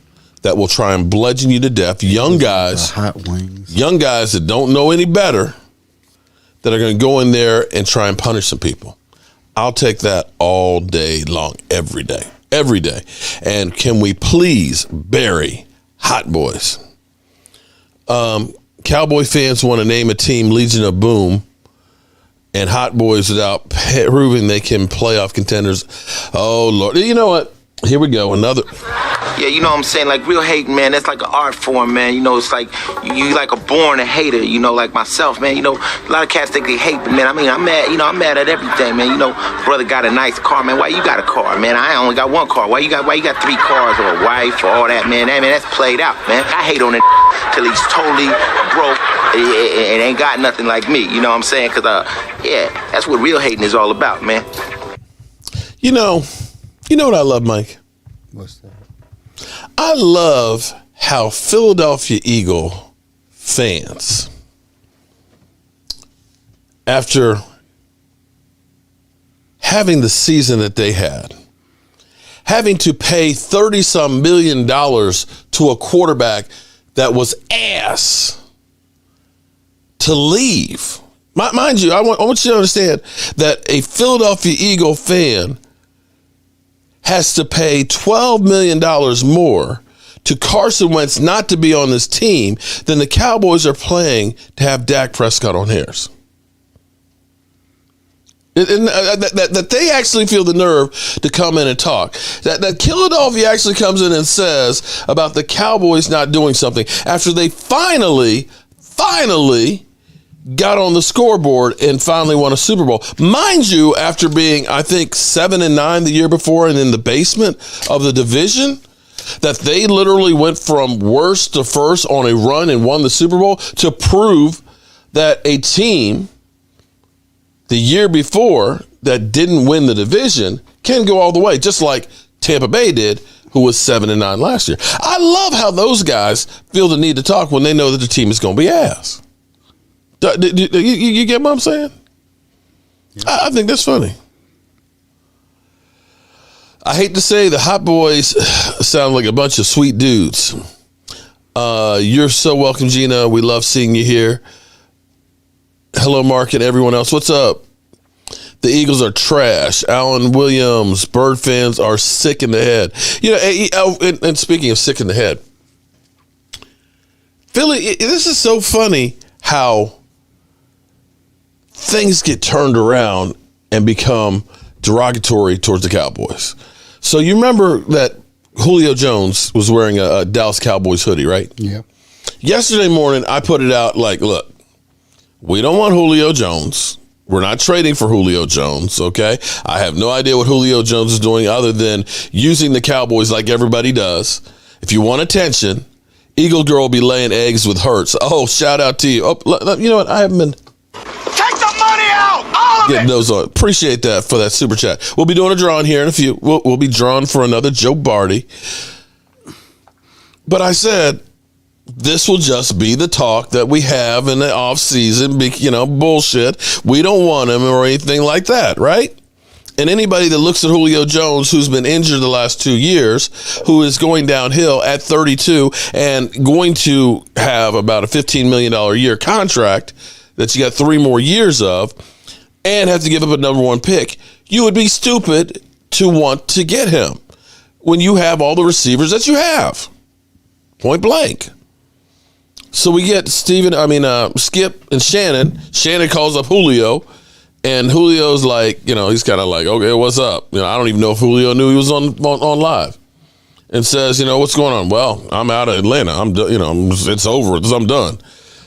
that will try and bludgeon you to death. Young guys that don't know any better that are going to go in there and try and punish some people. I'll take that all day long, every day. And can we please bury Hot Boys? Cowboy fans want to name a team Legion of Boom and Hot Boys without proving they can playoff contenders. Oh, Lord. You know what? Here we go, another. Yeah, you know what I'm saying? Like, real hate, man, that's like an art form, man. You know, it's like you like a born hater, you know, like myself, man. You know, a lot of cats think they hate, but, man, I mean, I'm mad at everything, man. You know, brother got a nice car, man. Why you got a car, man? I only got one car. Why you got 3 cars or a wife or all that, man? That's played out, man. I hate on it till he's totally broke and ain't got nothing like me, you know what I'm saying? Because, yeah, that's what real hating is all about, man. You know what I love, Mike? What's that? I love how Philadelphia Eagle fans, after having the season that they had, having to pay $30-some million to a quarterback that was ass to leave. Mind you, I want you to understand that a Philadelphia Eagle fan has to pay $12 million more to Carson Wentz not to be on this team than the Cowboys are playing to have Dak Prescott on theirs. That they actually feel the nerve to come in and talk. That Philadelphia actually comes in and says about the Cowboys not doing something after they finally got on the scoreboard and finally won a Super Bowl. Mind you, after being, I think, 7-9 the year before and in the basement of the division, that they literally went from worst to first on a run and won the Super Bowl to prove that a team the year before that didn't win the division can go all the way, just like Tampa Bay did, who was 7-9 last year. I love how those guys feel the need to talk when they know that the team is going to be ass. You get what I'm saying? Yeah. I think that's funny. I hate to say the Hot Boys sound like a bunch of sweet dudes. You're so welcome, Gina. We love seeing you here. Hello, Mark, and everyone else. What's up? The Eagles are trash. Alan Williams, Bird fans are sick in the head. You know, and speaking of sick in the head, Philly, this is so funny how things get turned around and become derogatory towards the Cowboys. So you remember that Julio Jones was wearing a Dallas Cowboys hoodie, right? Yeah. Yesterday morning, I put it out like, look, we don't want Julio Jones. We're not trading for Julio Jones, okay? I have no idea what Julio Jones is doing other than using the Cowboys like everybody does. If you want attention, Eagle Girl will be laying eggs with Hurts. Oh, shout out to you. Oh, you know what? I haven't been... Take the money out! All of getting it! those on. Appreciate that for that super chat. We'll be doing a drawing here in a few. We'll be drawing for another Joe Barty. But I said... this will just be the talk that we have in the off season, bullshit. We don't want him or anything like that, right? And anybody that looks at Julio Jones, who's been injured the last 2 years, who is going downhill at 32 and going to have about a $15 million a year contract that you got 3 more years of and have to give up a number 1 pick, you would be stupid to want to get him when you have all the receivers that you have. Point blank. So we get Skip and Shannon. Shannon calls up Julio, and Julio's like, he's kind of like, okay, what's up? I don't even know if Julio knew he was on live, and says, what's going on? Well, I'm out of Atlanta. I'm it's over. I'm done.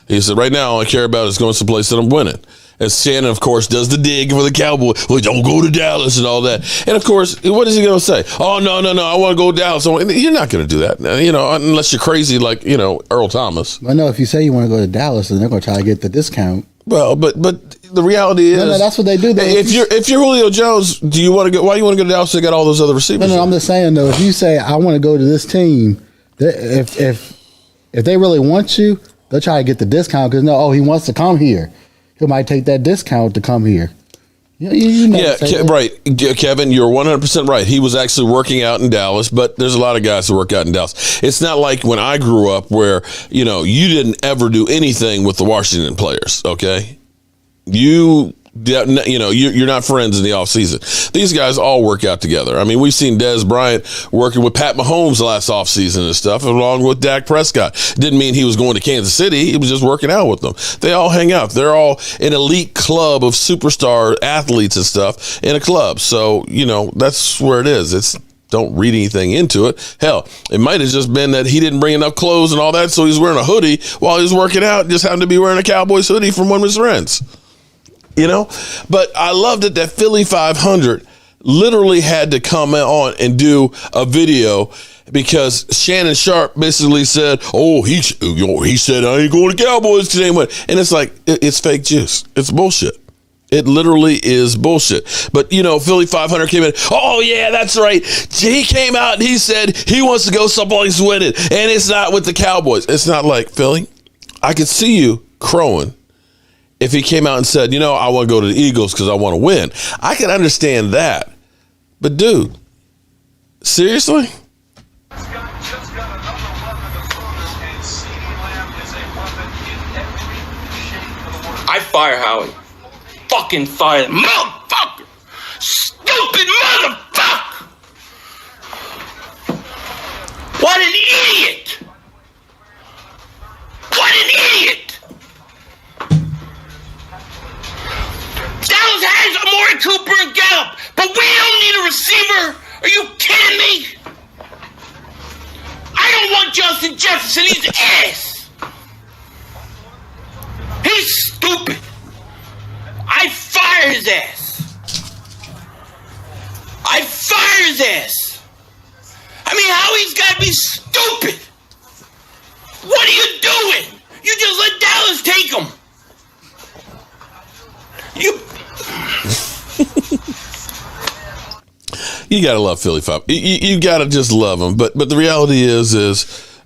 He said, right now all I care about is going someplace that I'm winning. And Shannon, of course, does the dig for the Cowboys. Well, don't go to Dallas and all that. And, of course, what is he going to say? Oh, no, I want to go to Dallas. You're not going to do that, unless you're crazy like, Earl Thomas. I know if you say you want to go to Dallas, then they're going to try to get the discount. Well, but the reality is... No, that's what they do. If you're Julio Jones, why do you want to go to Dallas? They got all those other receivers. No, I'm just saying, though, if you say, I want to go to this team, if they really want you, they'll try to get the discount because, he wants to come here. He might take that discount to come here. Right. Kevin, you're 100% right. He was actually working out in Dallas, but there's a lot of guys who work out in Dallas. It's not like when I grew up where, you didn't ever do anything with the Washington players, okay? You're not friends in the offseason. These guys all work out together. I mean, we've seen Dez Bryant working with Pat Mahomes last offseason and stuff, along with Dak Prescott. Didn't mean he was going to Kansas City. He was just working out with them. They all hang out. They're all an elite club of superstar athletes and stuff in a club. So, that's where it is. It's don't read anything into it. Hell, it might have just been that he didn't bring enough clothes and all that, so he's wearing a hoodie while he was working out, just happened to be wearing a Cowboys hoodie from one of his friends. You know? But I loved it that Philly 500 literally had to come on and do a video because Shannon Sharp basically said, he said, I ain't going to Cowboys today. And it's like, it's fake juice. It's bullshit. It literally is bullshit. But, Philly 500 came in. Oh, yeah, that's right. He came out and he said he wants to go someplace with it. And it's not with the Cowboys. It's not like, Philly, I could see you crowing if he came out and said, I want to go to the Eagles because I want to win. I can understand that. But, dude, seriously? I fire Howie. Fucking fire. Motherfucker! Stupid motherfucker! What an idiot! What an idiot! Dallas has Amari Cooper and Gallup, but we don't need a receiver. Are you kidding me? I don't want Justin Jefferson. He's ass. He's stupid. I fire his ass. I fire his ass. I mean, Howie's got to be stupid. What are you doing? You just let Dallas take him. You gotta love Philly 5. You gotta just love him. But the reality is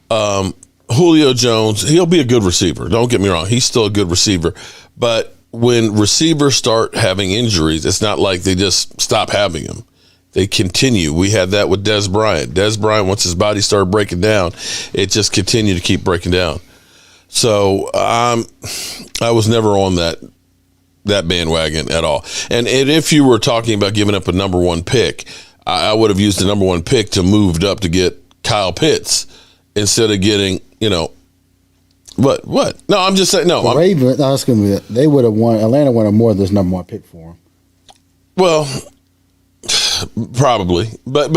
Julio Jones, he'll be a good receiver. Don't get me wrong. He's still a good receiver. But when receivers start having injuries, it's not like they just stop having them. They continue. We had that with Dez Bryant. Dez Bryant, once his body started breaking down, it just continued to keep breaking down. So I was never on that bandwagon at all. And if you were talking about giving up a number one pick, I would have used the number one pick to move up to get Kyle Pitts instead of getting, what? No, I'm just saying, no. They would have won. Atlanta would have more than this number one pick for him. Well, probably. But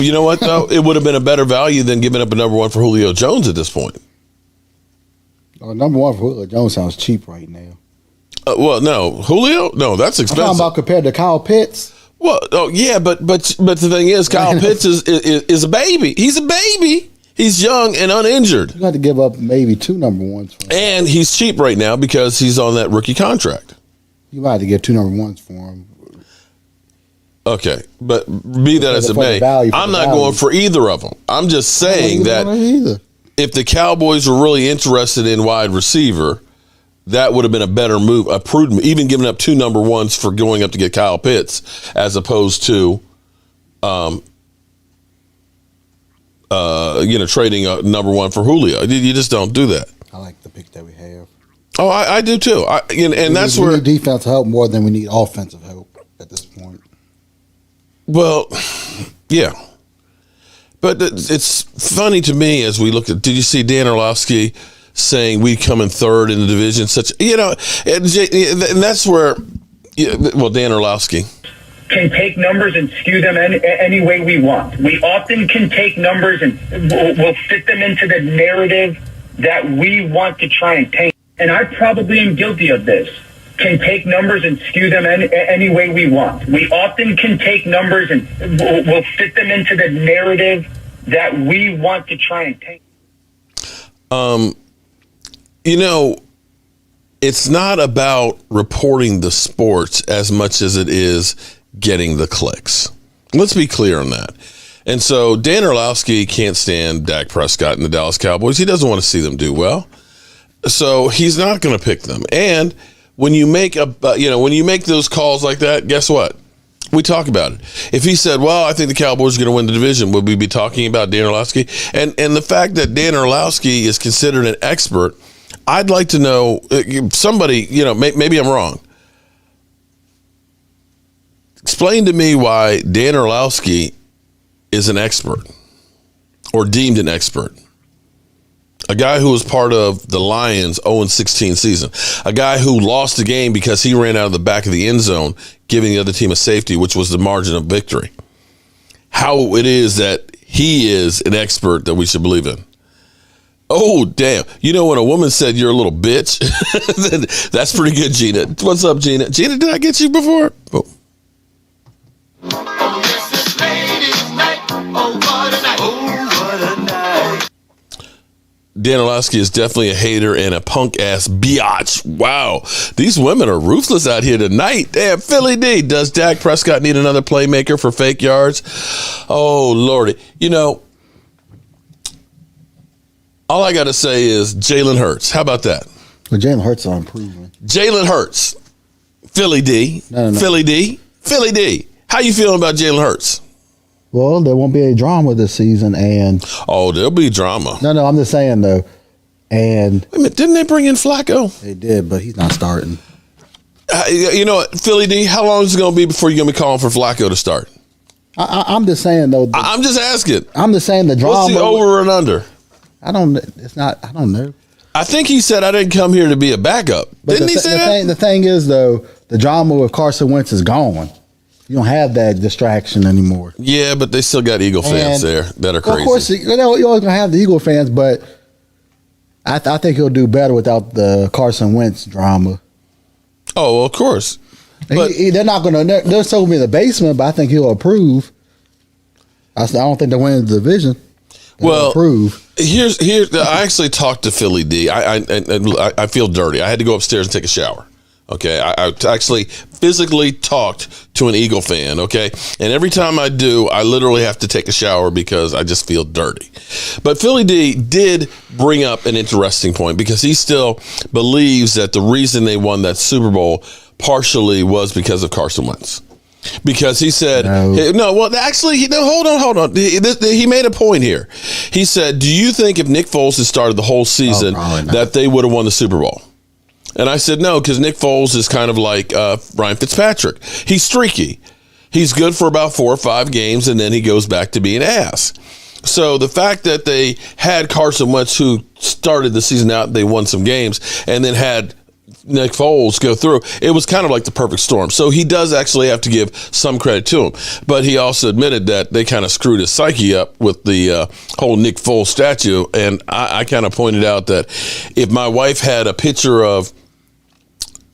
you know what, though? It would have been a better value than giving up a number one for Julio Jones at this point. Number one for Julio Jones sounds cheap right now. Well, no. Julio? No, that's expensive. I'm talking about compared to Kyle Pitts. Well, yeah, but the thing is, Kyle Pitts is a baby. He's a baby. He's young and uninjured. You got to give up maybe two number ones for him. And he's cheap right now because he's on that rookie contract. You might have to give two number ones for him. Okay, but be that as it may, I'm not going for either of them. I'm just saying that if the Cowboys were really interested in wide receiver, that would have been a better move, a prudent, even giving up two number ones for going up to get Kyle Pitts, as opposed to, trading a number one for Julio. You just don't do that. I like the pick that we have. Oh, I do too. And that's where we need defensive help more than we need offensive help at this point. Well, yeah. But it's funny to me as we look at, did you see Dan Orlovsky saying we come in third in the division? And that's where, Dan Orlovsky can take numbers and skew them any way we want. We often can take numbers and we'll fit them into the narrative that we want to try and paint. And I probably am guilty of this. Can take numbers and skew them any way we want. We often can take numbers and we'll fit them into the narrative that we want to try and paint. It's not about reporting the sports as much as it is getting the clicks. Let's be clear on that. And so Dan Orlovsky can't stand Dak Prescott and the Dallas Cowboys. He doesn't want to see them do well. So he's not going to pick them. And when you make those calls like that, guess what? We talk about it. If he said, well, I think the Cowboys are going to win the division, would we be talking about Dan Orlovsky? And the fact that Dan Orlovsky is considered an expert, I'd like to know, somebody, maybe I'm wrong. Explain to me why Dan Orlovsky is an expert or deemed an expert. A guy who was part of the Lions 0-16 season. A guy who lost the game because he ran out of the back of the end zone, giving the other team a safety, which was the margin of victory. how it is that he is an expert that we should believe in. Oh, damn. You know, when a woman said you're a little bitch, then that's pretty good, Gina. What's up, Gina? Gina, did I get you before? Oh. Dan Orlowski is definitely a hater and a punk-ass biatch. Wow. These women are ruthless out here tonight. Damn, Philly D. Does Dak Prescott need another playmaker for fake yards? Oh, Lordy. You know, all I got to say is Jalen Hurts. How about that? Well, Jalen Hurts are improving. Jalen Hurts. Philly D. No. Philly D. Philly D. How you feeling about Jalen Hurts? Well, there won't be any drama this season, and there'll be drama. No, I'm just saying though. And wait a minute, didn't they bring in Flacco? They did, but he's not starting. You know what, Philly D? How long is it going to be before you're going to be calling for Flacco to start? I'm just saying though. I'm just asking. I'm just saying the drama. What's the over and under? I don't know. I think he said I didn't come here to be a backup. But Didn't he say that? The thing is though, the drama with Carson Wentz is gone. You don't have that distraction anymore. Yeah, but they still got Eagle fans there that are crazy. Of course, you're always going to have the Eagle fans, but I think he'll do better without the Carson Wentz drama. Oh, well, of course. But they're not going to. They're still going to be in the basement, but I think he'll improve. I don't think they're winning the division. Well, improve. Here's. I actually talked to Philly D. I feel dirty. I had to go upstairs and take a shower. Okay, I actually physically talked to an Eagle fan, okay? And every time I do, I literally have to take a shower because I just feel dirty. But Philly D did bring up an interesting point because he still believes that the reason they won that Super Bowl partially was because of Carson Wentz. Because he said, hold on. He made a point here. He said, do you think if Nick Foles had started the whole season that they would have won the Super Bowl? And I said no, because Nick Foles is kind of like Ryan Fitzpatrick. He's streaky. He's good for about 4 or 5 games, and then he goes back to being ass. So the fact that they had Carson Wentz, who started the season out, they won some games, and then had Nick Foles go through, it was kind of like the perfect storm. So he does actually have to give some credit to him. But he also admitted that they kind of screwed his psyche up with the whole Nick Foles statue. And I kind of pointed out that if my wife had a picture of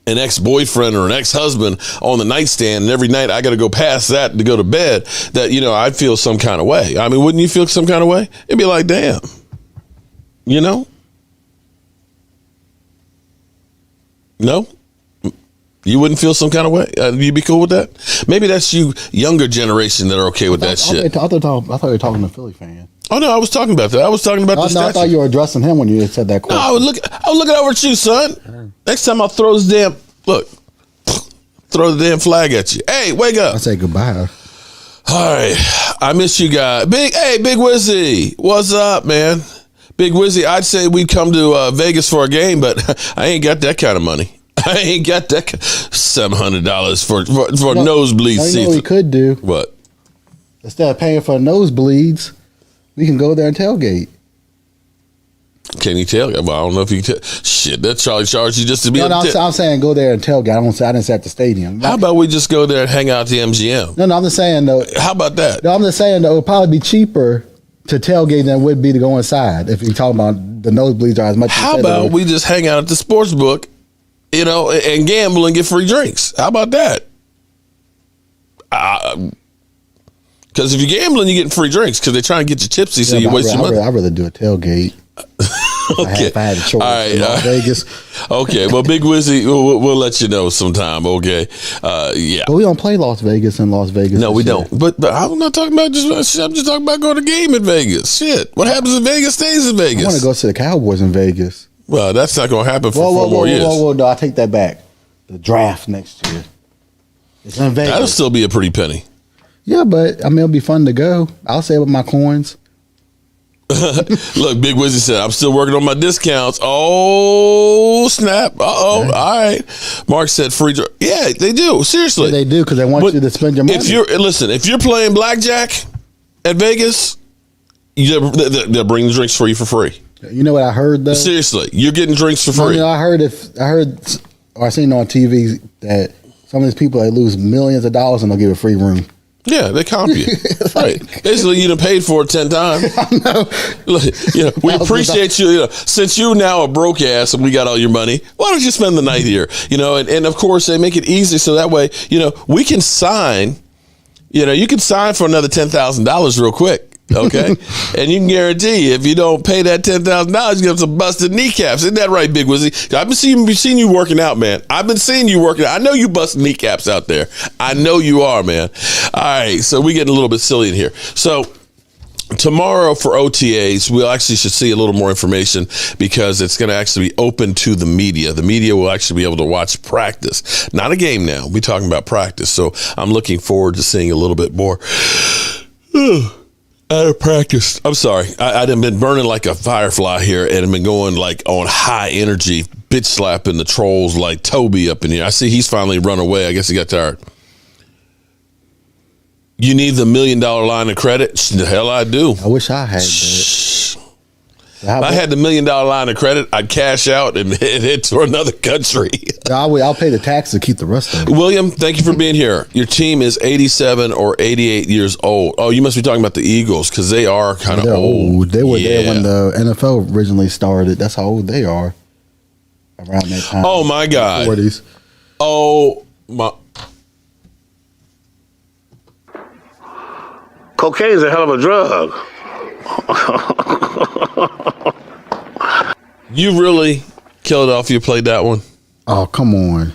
an ex-boyfriend or an ex-husband on the nightstand, and every night I got to go past that to go to bed, that, you know, I'd feel some kind of way. I mean, wouldn't you feel some kind of way? It'd be like, damn, you know? No? You wouldn't feel some kind of way? You'd be cool with that? Maybe that's you younger generation that are okay with that shit. I thought you were talking to a Philly fan. Oh, no, I was talking about that. I was talking about the statue. I thought you were addressing him when you said that question. No, I was looking over at you, son. Next time I'll throw the damn flag at you. Hey, wake up. I say goodbye. All right. I miss you guys. Big Wizzy. What's up, man? Big Wizzy, I'd say we'd come to Vegas for a game, but I ain't got that kind of money. I ain't got that $700 for nosebleed seats. You know what we could do? What? Instead of paying for nosebleeds, we can go there and tailgate. Can you tailgate? Well, I don't know if you can. Shit, that Charlie charged you just to be. No, I'm saying go there and tailgate. I didn't say at the stadium. How about we just go there and hang out at the MGM? No, I'm just saying though. How about that? No, I'm just saying though. It would probably be cheaper to tailgate than it would be to go inside. If you're talking about the nosebleeds are as much. How about we just hang out at the sports book, you know, and gamble and get free drinks? How about that? Because if you're gambling, you're getting free drinks because they're trying to get you tipsy, so you waste your money. I'd rather do a tailgate. Okay. If I had a choice. All right. In Las Vegas. Okay. Well, Big Wizzy, we'll let you know sometime. Okay. Yeah. But we don't play Las Vegas in Las Vegas. No, we don't. But I'm not talking about I'm just talking about going to game in Vegas. Shit. What happens in Vegas stays in Vegas. I want to go see the Cowboys in Vegas. Well, that's not going to happen for 4 more years. No, I take that back. The draft next year. It's in Vegas. That'll still be a pretty penny. Yeah, but I mean, it'll be fun to go. I'll save up my coins. Look, Big Wizzy said, I'm still working on my discounts. Oh, snap. Uh-oh. Okay. All right. Mark said free drink. Yeah, they do. Seriously. Yeah, they do because they want you to spend your money. If you're playing blackjack at Vegas, they'll bring the drinks for you for free. You know what I heard, though? Seriously. You're getting drinks for free. You know, I seen on TV that some of these people, they lose millions of dollars and they'll give a free room. Yeah, they comp you. Right. Basically, you done paid for it 10 times. I know. We appreciate you. Since you now a broke ass and we got all your money, why don't you spend the night here? And of course, they make it easy so that way, we can sign. You can sign for another $10,000 real quick. Okay, and you can guarantee if you don't pay that $10,000, you have some busted kneecaps. Isn't that right, Big Wizzy? I've been seeing you working out, man. I've been seeing you working out. I know you bust kneecaps out there. I know you are, man. All right, so we getting a little bit silly in here. So tomorrow for OTAs, we actually should see a little more information because it's going to actually be open to the media. The media will actually be able to watch practice, not a game now. We're talking about practice. So I'm looking forward to seeing a little bit more. Out of practice. I'm sorry. I've been burning like a firefly here and I've been going like on high energy, bitch slapping the trolls like Toby up in here. I see he's finally run away. I guess he got tired. You need the $1 million line of credit? The hell I do. I wish I had that. If I had the $1 million line of credit, I'd cash out and head to another country. I'll pay the tax to keep the rest of it. William, thank you for being here. Your team is 87 or 88 years old. Oh, you must be talking about the Eagles because they are kind of old. They were there when the NFL originally started. That's how old they are. Around that time. Oh, my God. 40s. Oh, my. Cocaine's a hell of a drug. You really, Philadelphia, played that one? Oh, come on.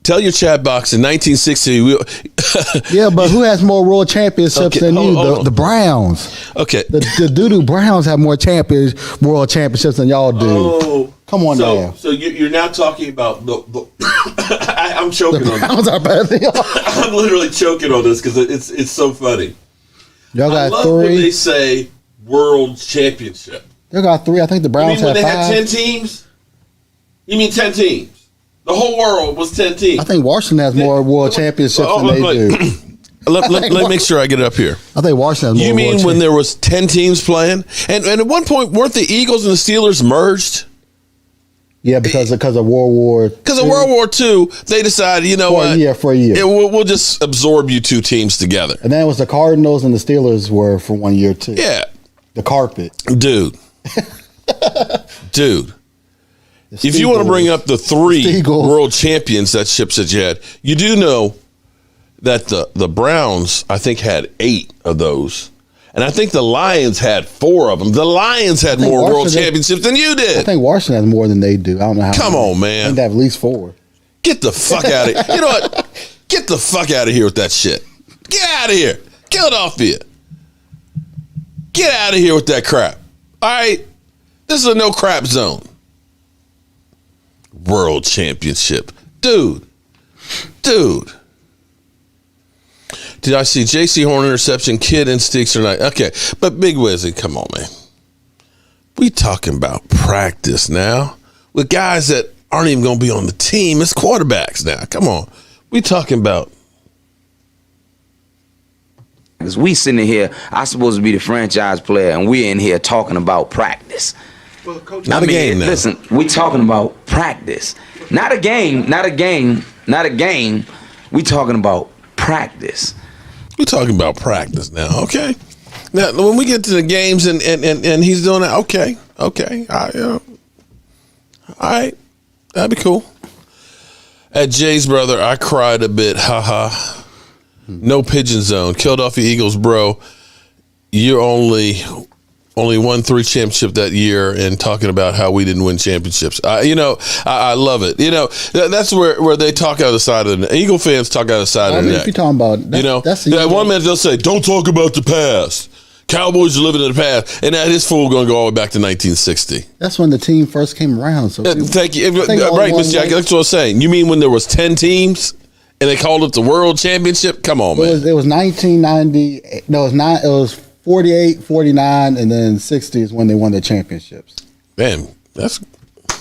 Tell your chat box in 1960. Yeah, but who has more world championships than you? The Browns. Okay. The doo-doo Browns have more world championships than y'all do. Oh. Come on now. So you're now talking about the I'm choking on Browns are better than y'all. I'm literally choking on this because it's so funny. Y'all got I love 3. when they say world championship. Y'all got 3. I think the Browns had 5. You mean when they had 10 teams? You mean 10 teams? The whole world was 10 teams. I think Washington has more world championships than they do. Let me make sure I get it up here. I think Washington has more. You mean when there was 10 teams playing? And at one point, weren't the Eagles and the Steelers merged? Yeah, because of World War II. Because of World War II, they decided, for a year. We'll just absorb you 2 teams together. And then it was the Cardinals and the Steelers were for 1 year too. Yeah. The carpet. Dude. If you want to bring up the 3 world championships that you had, you do know that the Browns, I think, had 8 of those. And I think the Lions had 4 of them. The Lions had more world championships than you did. I think Washington has more than they do. I don't know how. Come on, man. I think they have at least 4. Get the fuck out of here. You know what? Get the fuck out of here with that shit. Get out of here. Philadelphia. Get out of here with that crap. All right? This is a no crap zone. World championship. Dude. Did I see J.C. Horn interception, kid instincts or not? Okay, but Big Wizzy, come on, man. We talking about practice now with guys that aren't even going to be on the team. It's quarterbacks now. Come on. We talking about. Because we sitting here, I'm supposed to be the franchise player, and we're in here talking about practice. Well, Coach, not a game now. Listen, we talking about practice. Not a game. We talking about practice. We're talking about practice now, okay? Now, when we get to the games and he's doing that, okay. All right. That'd be cool. At Jay's brother, I cried a bit. Haha. No pigeon zone. Philadelphia Eagles, bro. You only won 3 championships that year and talking about how we didn't win championships. I love it. That's where they talk out of the side of the Eagle fans talk out of the side of the neck. If you're talking about, that's one minute they'll say, don't talk about the past. Cowboys are living in the past. And his fool going to go all the way back to 1960. That's when the team first came around. So thank you. Right, Mr. Jack, that's what I'm saying. You mean when there was 10 teams and they called it the World Championship? Come on, man. It was 1990. No, it was 48, 49, and then 60 is when they won the championships. Man, that's.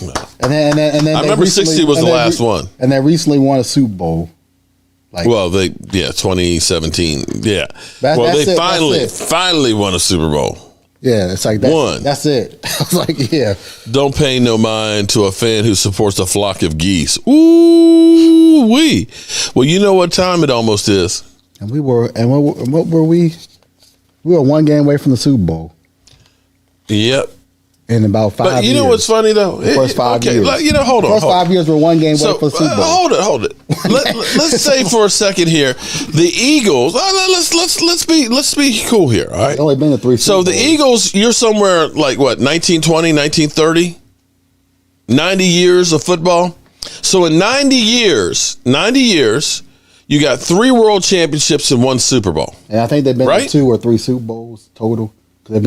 And then I remember 60 was the last one. And they recently won a Super Bowl. 2017. Yeah. They finally won a Super Bowl. Yeah, it's like that's it. I was like, yeah. Don't pay no mind to a fan who supports a flock of geese. Ooh wee. Well, you know what time it almost is. And what were we? We were one game away from the Super Bowl. Yep. In about 5 years. But you know what's funny though? The first 5 years. Hold on. The first 5 years were one game away from the Super Bowl. Hold it. Let's say for a second here, the Eagles. Let's be cool here. All right. It's only been to 3 Super So the Bowls. Eagles, you're somewhere like what, 1920, 1930, 90 years of football. So in 90 years, you got 3 world championships and 1 Super Bowl. And I think they've been to 2 or 3 Super Bowls total. Hold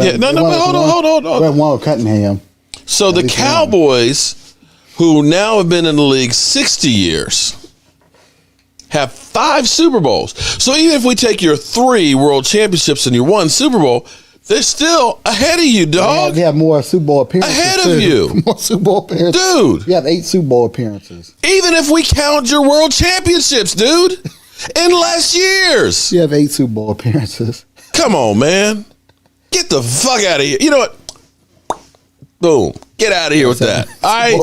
on. One with Cunningham. So the Cowboys, who now have been in the league 60 years, have 5 Super Bowls. So even if we take your 3 world championships and your 1 Super Bowl, they're still ahead of you, dog. They have more Super Bowl appearances. Ahead of you. More Super Bowl appearances. Dude. You have 8 Super Bowl appearances. Even if we count your world championships, dude, in less years. You have 8 Super Bowl appearances. Come on, man. Get the fuck out of here. You know what? Boom. Get out of here with that. All right.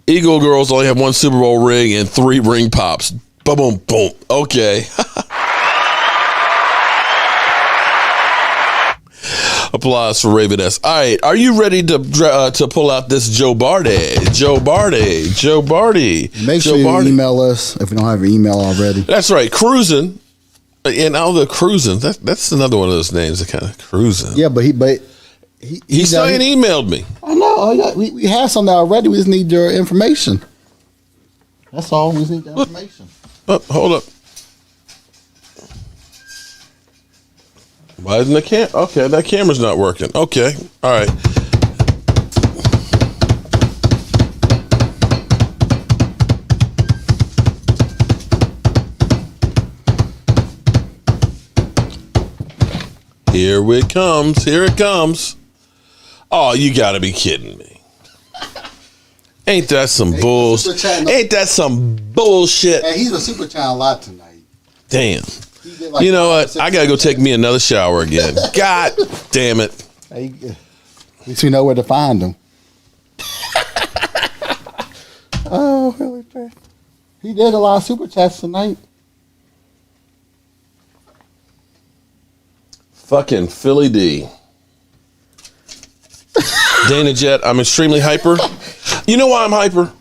Eagle girls only have 1 Super Bowl ring and 3 ring pops. Boom, boom, boom. Okay. Applause for Raven-S. All right. Are you ready to pull out this Joe Barty? Make sure you email us if you don't have your email already. That's right. Cruising. And all the cruising, that's another one of those names that kind of cruising. Yeah, but he still ain't emailed me. I know. We have something already. We just need your information. That's all. We just need the information. Oh, hold up. Why isn't the Okay, that camera's not working. Okay, all right. Here it comes. Oh, you gotta be kidding me. Ain't that some bullshit? Ain't that some bullshit? Hey, he's a super chat a lot tonight. Damn. You know what? I gotta go take me another shower again. God damn it. Hey, at least we know where to find him. Oh, really? He did a lot of super chats tonight. Fucking Philly D. Dana Jet, I'm extremely hyper. You know why I'm hyper?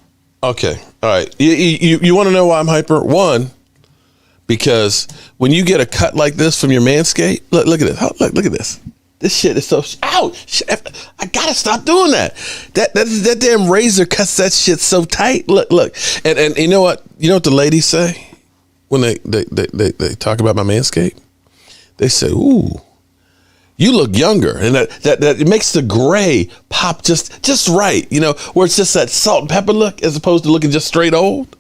Okay, all right. You want to know why I'm hyper? 1, because when you get a cut like this from your Manscaped, look at this. Look at this. This shit is so. Ow! I gotta stop doing that. That damn razor cuts that shit so tight. Look. And you know what? You know what the ladies say when they talk about my Manscaped? They say, "Ooh, you look younger," and that it makes the gray pop just right, you know, where it's just that salt and pepper look as opposed to looking just straight old.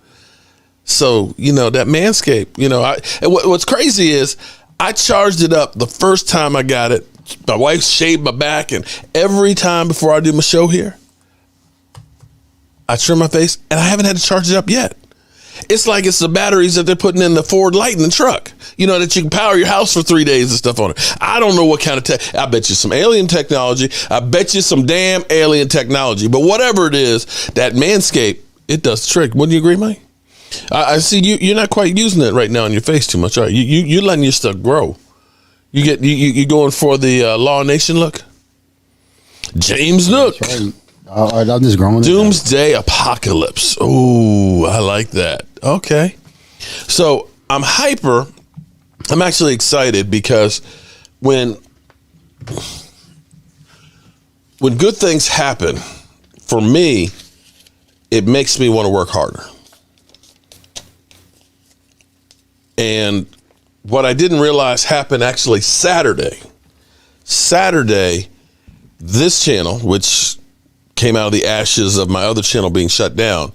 So, you know, that Manscaped, you know, what's crazy is I charged it up the first time I got it. My wife shaved my back, and every time before I do my show here, I trim my face, and I haven't had to charge it up yet. It's like it's the batteries that they're putting in the Ford Lightning truck, you know, that you can power your house for 3 days and stuff on it. I don't know what kind of tech. I bet you some alien technology. I bet you some damn alien technology. But whatever it is, that Manscaped, it does the trick. Wouldn't you agree, Mike? I see you're not quite using it right now on your face too much, right? You're letting your stuff grow. You going for the Law Nation look? James Nook. That's right. I'm just growing. Doomsday Apocalypse. Oh, I like that. Okay. So I'm hyper. I'm actually excited because when good things happen, for me, it makes me want to work harder. And what I didn't realize happened actually Saturday. This channel, which came out of the ashes of my other channel being shut down,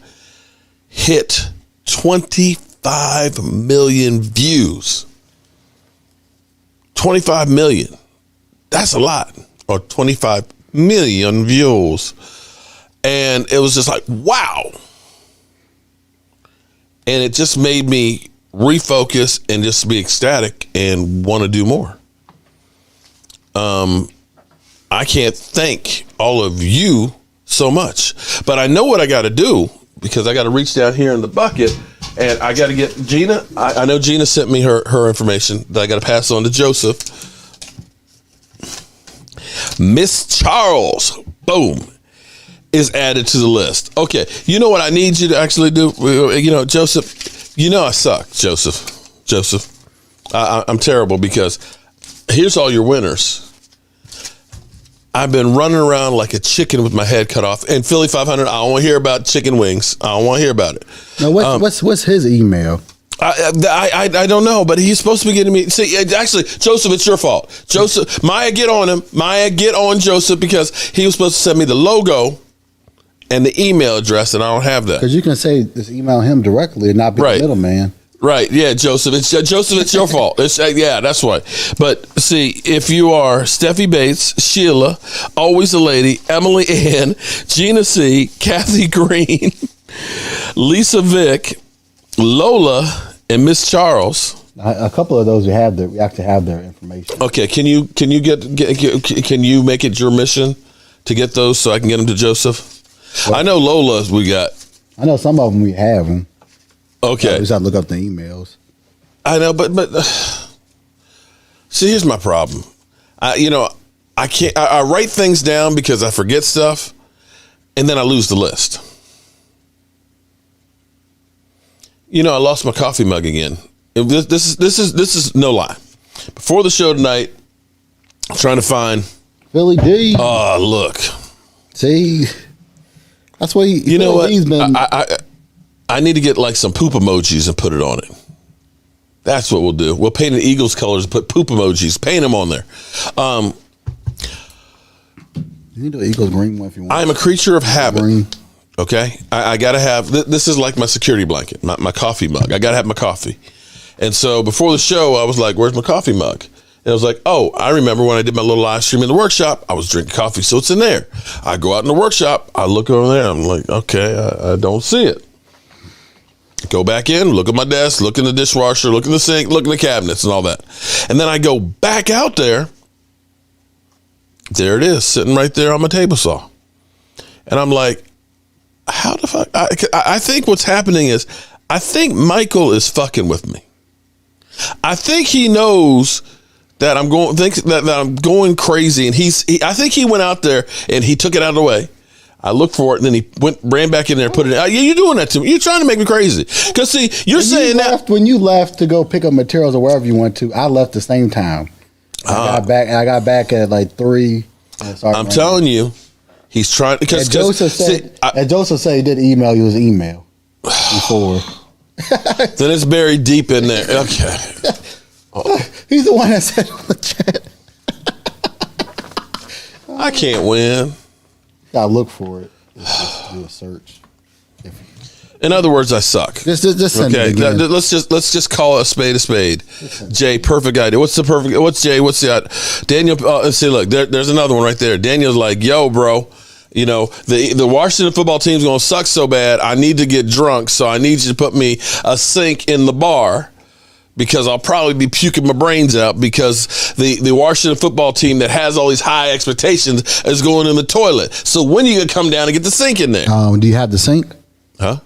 hit 25 million views. 25 million. That's a lot. Or 25 million views. And it was just like, wow. And it just made me refocus and just be ecstatic and want to do more. I can't thank all of you so much, but I know what I got to do because I got to reach down here in the bucket And I got to get Gina. I know Gina sent me her information that I got to pass on to Joseph. Miss Charles, boom, is added to the list. Okay, you know what I need you to actually do? You know, Joseph, you know I suck, Joseph. I'm terrible because here's all your winners. I've been running around like a chicken with my head cut off. And Philly 500, I don't want to hear about chicken wings. I don't want to hear about it. Now, what's his email? I don't know, but he's supposed to be getting me. See, actually, Joseph, it's your fault. Joseph, Maya, get on him. Maya, get on Joseph because he was supposed to send me the logo and the email address, and I don't have that. Because you can say just email him directly and not be the middleman. Right, yeah, Joseph. It's your fault. Yeah, that's why. But see, if you are Steffi Bates, Sheila, Always a Lady, Emily Ann, Gina C, Kathy Green, Lisa Vick, Lola, and Miss Charles. A couple of those we actually have their information. Okay, can you make it your mission to get those so I can get them to Joseph? What? I know Lola's we got. I know some of them we have them. Okay. We just have to look up the emails. I know, but see, here's my problem. I can't. I write things down because I forget stuff, and then I lose the list. You know, I lost my coffee mug again. This is no lie. Before the show tonight, I'm trying to find Philly D. Oh, look. See, that's what you know what he's been. I need to get like some poop emojis and put it on it. That's what we'll do. We'll paint the Eagles colors and put poop emojis. Paint them on there. You can do an Eagles green one if you want. I'm a creature of habit. Green. Okay? I got to have, this is like my security blanket, my coffee mug. I got to have my coffee. And so before the show, I was like, where's my coffee mug? And I was like, oh, I remember when I did my little live stream in the workshop, I was drinking coffee, so it's in there. I go out in the workshop, I look over there, I'm like, okay, I don't see it. Go back in, look at my desk, look in the dishwasher, look in the sink, look in the cabinets and all that. And then I go back out there. There it is, sitting right there on my table saw. And I'm like, how the fuck? I think what's happening is, I think Michael is fucking with me. I think he knows that I'm going crazy, and I think he went out there and he took it out of the way. I looked for it, and then he ran back in there and put it in. Yeah, you're doing that to me. You're trying to make me crazy. Because, see, you're saying that. When you left to go pick up materials or wherever you went to, I left the same time. I got back at like 3. I'm telling you, he's trying. Because Joseph said he did email you his email before. Then it's buried deep in there. Okay. Oh. He's the one that said on the chat. I can't win. Gotta look for it. Just do a search. In other words, I suck. Just send it again. Let's just call a spade a spade. Jay, perfect idea. What's Jay? What's the Daniel? Let's see. Look, there's another one right there. Daniel's like, yo, bro. You know, the Washington football team's gonna suck so bad. I need to get drunk, so I need you to put me a sink in the bar. Because I'll probably be puking my brains out because the Washington football team that has all these high expectations is going in the toilet. So when are you going to come down and get the sink in there? Do you have the sink? Huh?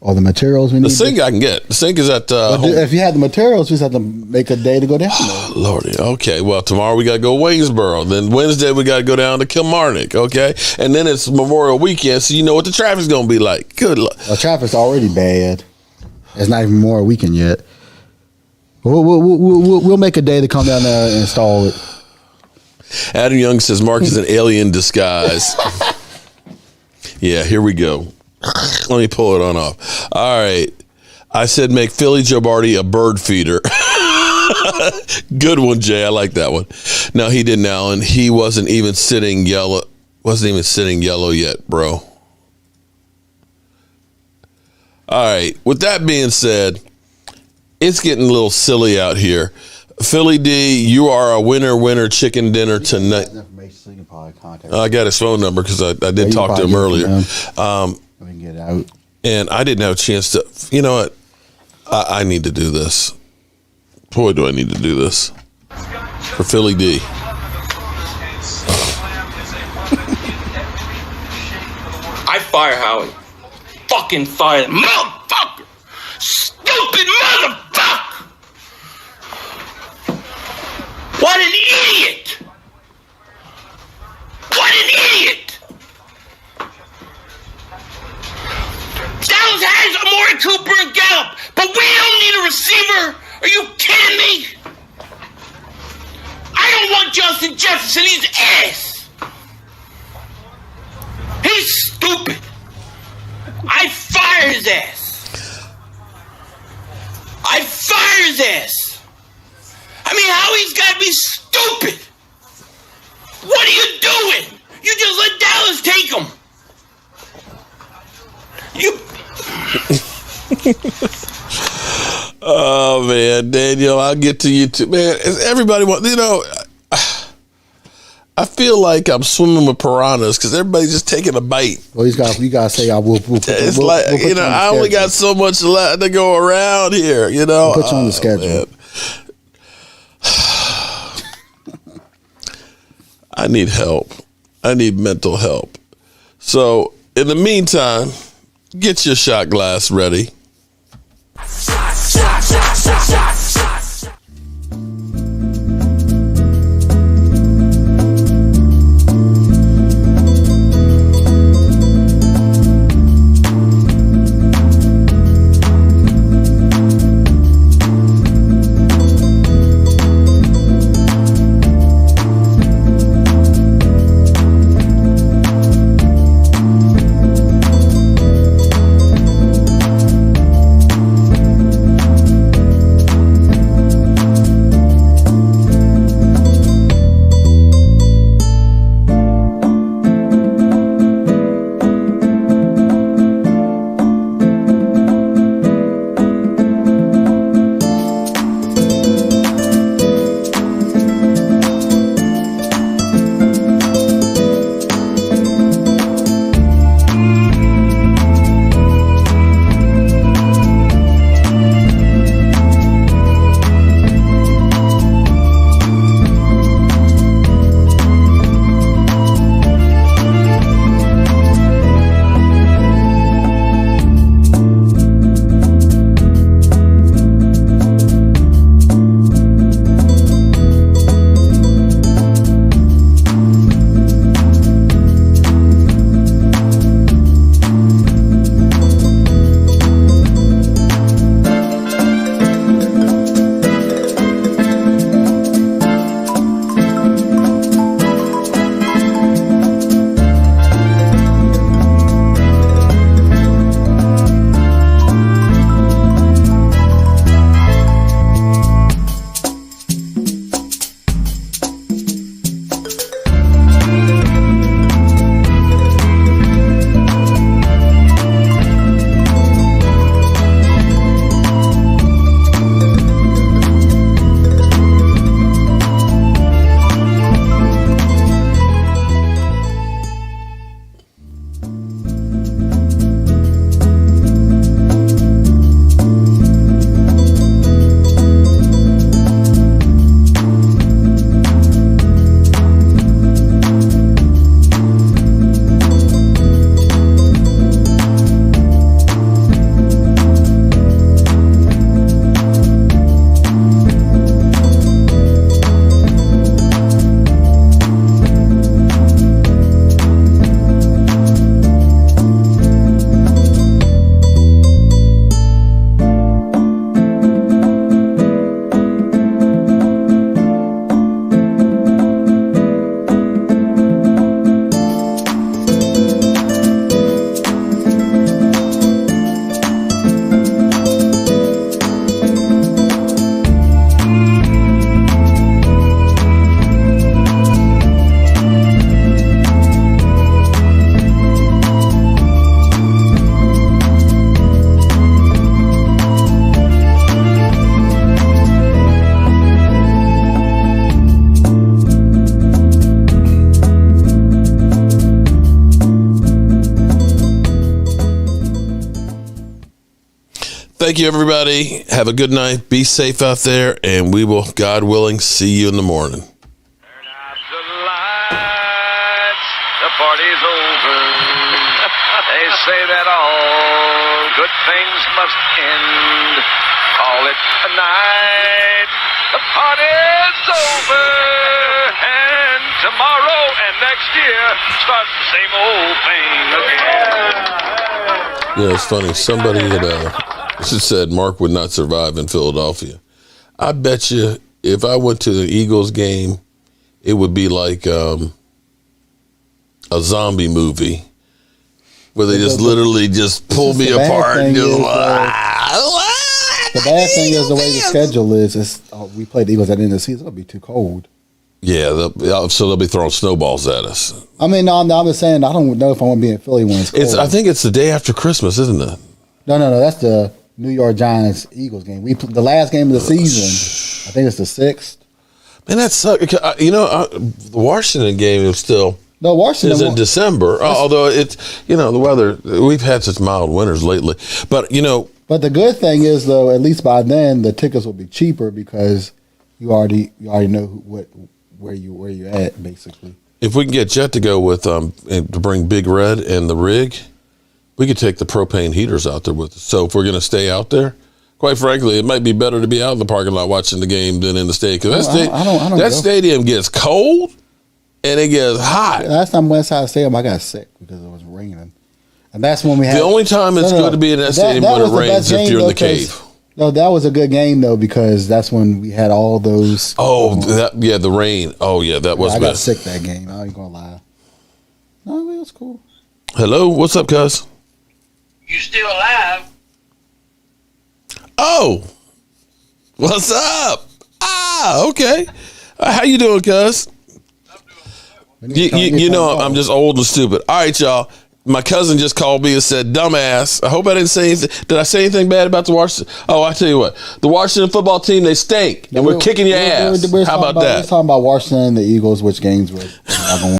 All the materials we need? The sink I can get. The sink is at home. If you had the materials, we just have to make a day to go down there. Lordy. Okay. Well, tomorrow we got to go Waynesboro. Then Wednesday we got to go down to Kilmarnock. Okay. And then it's Memorial Weekend, so you know what the traffic's going to be like. Good luck. Well, traffic's already bad. It's not even Memorial Weekend yet. We'll make a day to come down there and install it. Adam Young says Mark is an alien disguise. Yeah, here we go. Let me pull it on off. All right. I said make Philly Joe Barty a bird feeder. Good one, Jay. I like that one. No, he didn't, Alan. He wasn't even sitting yellow. Wasn't even sitting yellow yet, bro. All right. With that being said, it's getting a little silly out here. Philly D, you are a winner chicken dinner tonight. I got his phone number because I did talk to him earlier. Get out. And I didn't have a chance to, you know what? I need to do this. Boy, do I need to do this. For Philly D. I fire Howie. Fucking fire him. Motherfucker! Stupid motherfucker! What an idiot! What an idiot! Dallas has Amari Cooper and Gallup, but we don't need a receiver. Are you kidding me? I don't want Justin Jefferson. He's ass. He's stupid. I fire his ass. I fire his ass. I mean, how he's got to be stupid. What are you doing? You just let Dallas take him. You. Oh man, Daniel, I'll get to you too, man. Everybody want, I feel like I'm swimming with piranhas because everybody's just taking a bite. Well, you gotta say, we'll it's like I only got so much left to go around here. We'll put you on the schedule. I need help. I need mental help. So in the meantime, get your shot glass ready. Thank you, everybody. Have a good night. Be safe out there, and we will, God willing, see you in the morning. Turn out the lights. The party party's over. They say that all good things must end. Call it a night. The party's over. And tomorrow and next year starts the same old thing again. Yeah, it's funny. Somebody had said Mark would not survive in Philadelphia. I bet you if I went to the Eagles game, it would be like a zombie movie where they just literally just pull me apart. And the bad thing is the way the schedule is we play the Eagles at the end of the season. It'll be too cold. Yeah, so they'll be throwing snowballs at us. I mean, no, I'm just saying, I don't know if I want to be in Philly when it's cold. I think it's the day after Christmas, isn't it? No, that's the New York Giants Eagles game. The last game of the season, I think it's the 6th. Man, that sucks. The Washington game is still is in December. Although it's the weather. We've had such mild winters lately, but But the good thing is though, at least by then the tickets will be cheaper because you already know where you're at basically. If we can get Jet to go with and to bring Big Red and the rig, we could take the propane heaters out there with us. So if we're going to stay out there, quite frankly, it might be better to be out in the parking lot watching the game than in the stadium. Because that stadium gets cold and it gets hot. Last time West Side Stadium, I got sick because it was raining. And that's when we had... The only time it's good to be in that stadium when it rains if you're in the cave. No, that was a good game, though, because that's when we had all those... the rain. Oh, yeah, that was bad. I got sick that game. I ain't going to lie. No, it was cool. Hello, what's up, cuz? You still alive? Oh, what's up? Okay. How you doing, cuz? You know I'm just old and stupid. All right, y'all. My cousin just called me and said, dumbass. I hope I didn't say anything. Did I say anything bad about the Washington? Oh, I tell you what. The Washington football team, they stink. And we're kicking your ass. How about that? We're talking about Washington and the Eagles, which games we're going to